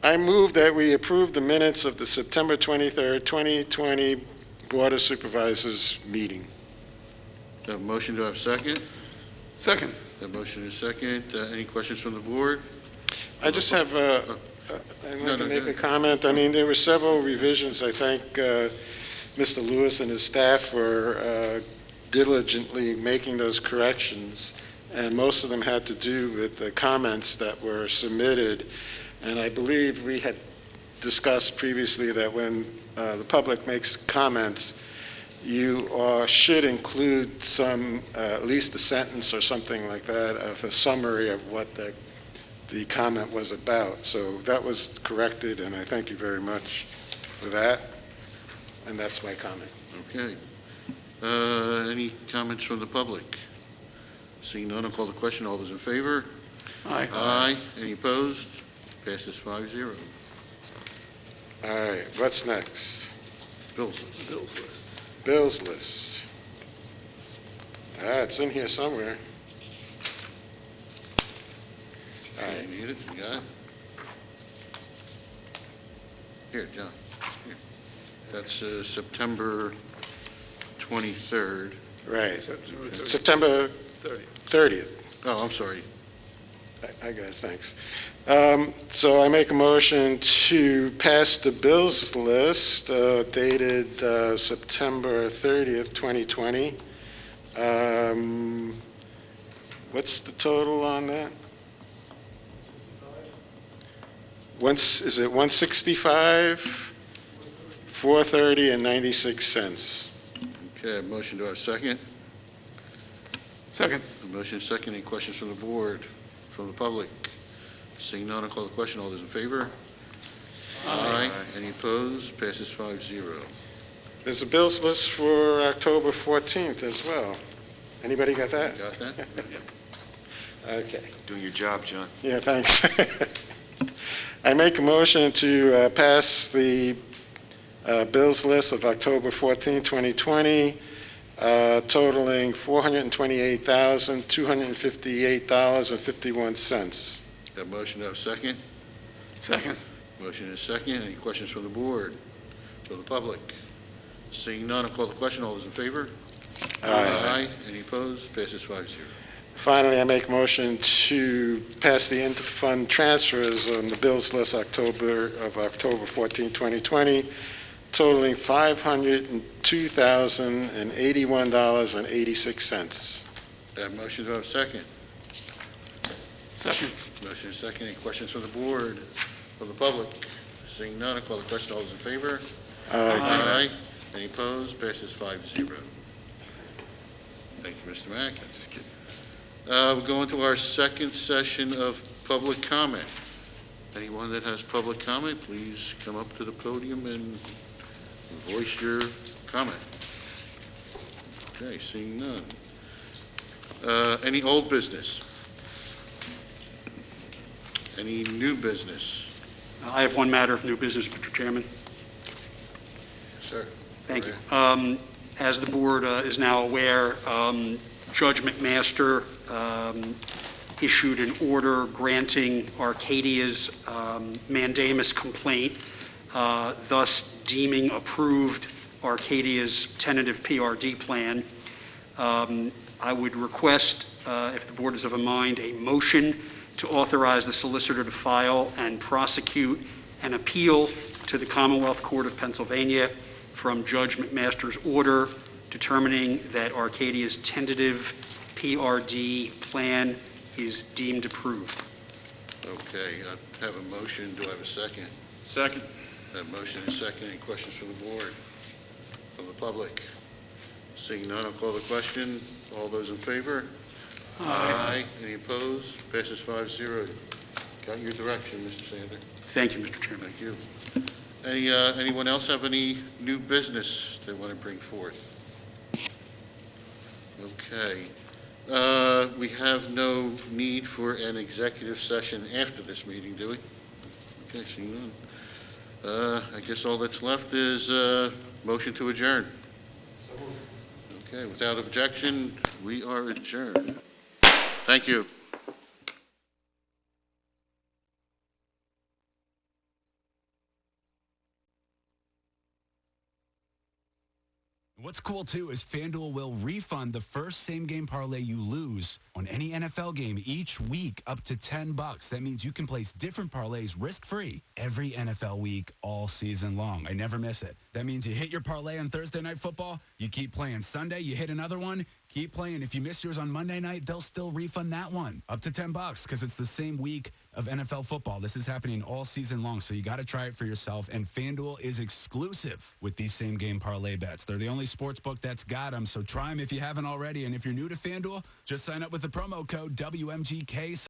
I move that we approve the minutes of the September 23rd, 2020 Board of Supervisors meeting. Do I have a motion? Do I have a second? Second. The motion is second. Any questions from the board? I just have I'd like to make a comment. I mean, there were several revisions. I thank Mr. Lewis and his staff for diligently making those corrections, and most of them had to do with the comments that were submitted. And I believe we had discussed previously that when the public makes comments, you should include some, at least a sentence or something like that, of a summary of what the comment was about. So that was corrected, and I thank you very much for that. And that's my comment. Okay. Any comments from the public? Seeing none, I'll call the question. All those in favor? Aye. Aye. Any opposed? Passes 5-0. All right, what's next? Bills list. Bills list. It's in here somewhere. All right. You need it? You got it? Here, John. Here. That's September 23rd. Right. Okay. September 30th. Oh, I'm sorry. I got it, thanks. So I make a motion to pass the bills list dated September 30th, 2020. What's the total on that? Is it 165, 430, and 96 cents? Okay, motion, do I have a second? Second. A motion is second. Any questions from the board, from the public? Seeing none, I'll call the question. All those in favor? Aye. Any opposed? Passes 5-0. There's a bills list for October 14th as well. Anybody got that? Got that? Okay. Doing your job, John. Yeah, thanks. I make a motion to pass the bills list of October 14, 2020, totaling $428,258.51. Got a motion, do I have a second? Second. Motion is second. Any questions from the board, from the public? Seeing none, I'll call the question. All those in favor? Aye. Any opposed? Passes 5-0. Finally, I make a motion to pass the interfund transfers on the bills list October 14, 2020, totaling $502,081.86. Motion, do I have a second? Second. Motion is second. Any questions from the board, from the public? Seeing none, I'll call the question. All those in favor? Aye. Any opposed? Passes 5-0. Thank you, Mr. Mack. Just kidding. We'll go into our second session of public comment. Anyone that has public comment, please come up to the podium and voice your comment. Okay, seeing none. Any old business? Any new business? I have one matter of new business, Mr. Chairman. Sir. Thank you. As the board is now aware, Judge McMaster issued an order granting Arcadia's mandamus complaint, thus deeming approved Arcadia's tentative PRD plan. I would request, if the board is of a mind, a motion to authorize the solicitor to file and prosecute an appeal to the Commonwealth Court of Pennsylvania from Judge McMaster's order determining that Arcadia's tentative PRD plan is deemed approved. Okay, I have a motion. Do I have a second? Second. That motion is second. Any questions from the board, from the public? Seeing none, I'll call the question. All those in favor? Aye. Any opposed? Passes 5-0. Got your direction, Mr. Sander. Thank you, Mr. Chairman. Thank you. Anyone else have any new business they want to bring forth? Okay. We have no need for an executive session after this meeting, do we? Okay, seeing none. I guess all that's left is motion to adjourn. Okay, without objection, we are adjourned. Thank you. What's cool, too, is FanDuel will refund the first same-game parlay you lose on any NFL game each week up to $10. That means you can place different parlays risk-free every NFL week all season long. I never miss it. That means you hit your parlay on Thursday Night Football, you keep playing. Sunday, you hit another one, keep playing. If you miss yours on Monday night, they'll still refund that one up to $10 because it's the same week of NFL football. This is happening all season long, so you got to try it for yourself. And FanDuel is exclusive with these same-game parlay bets. They're the only sports book that's got them, so try them if you haven't already. And if you're new to FanDuel, just sign up with the promo code WMGK.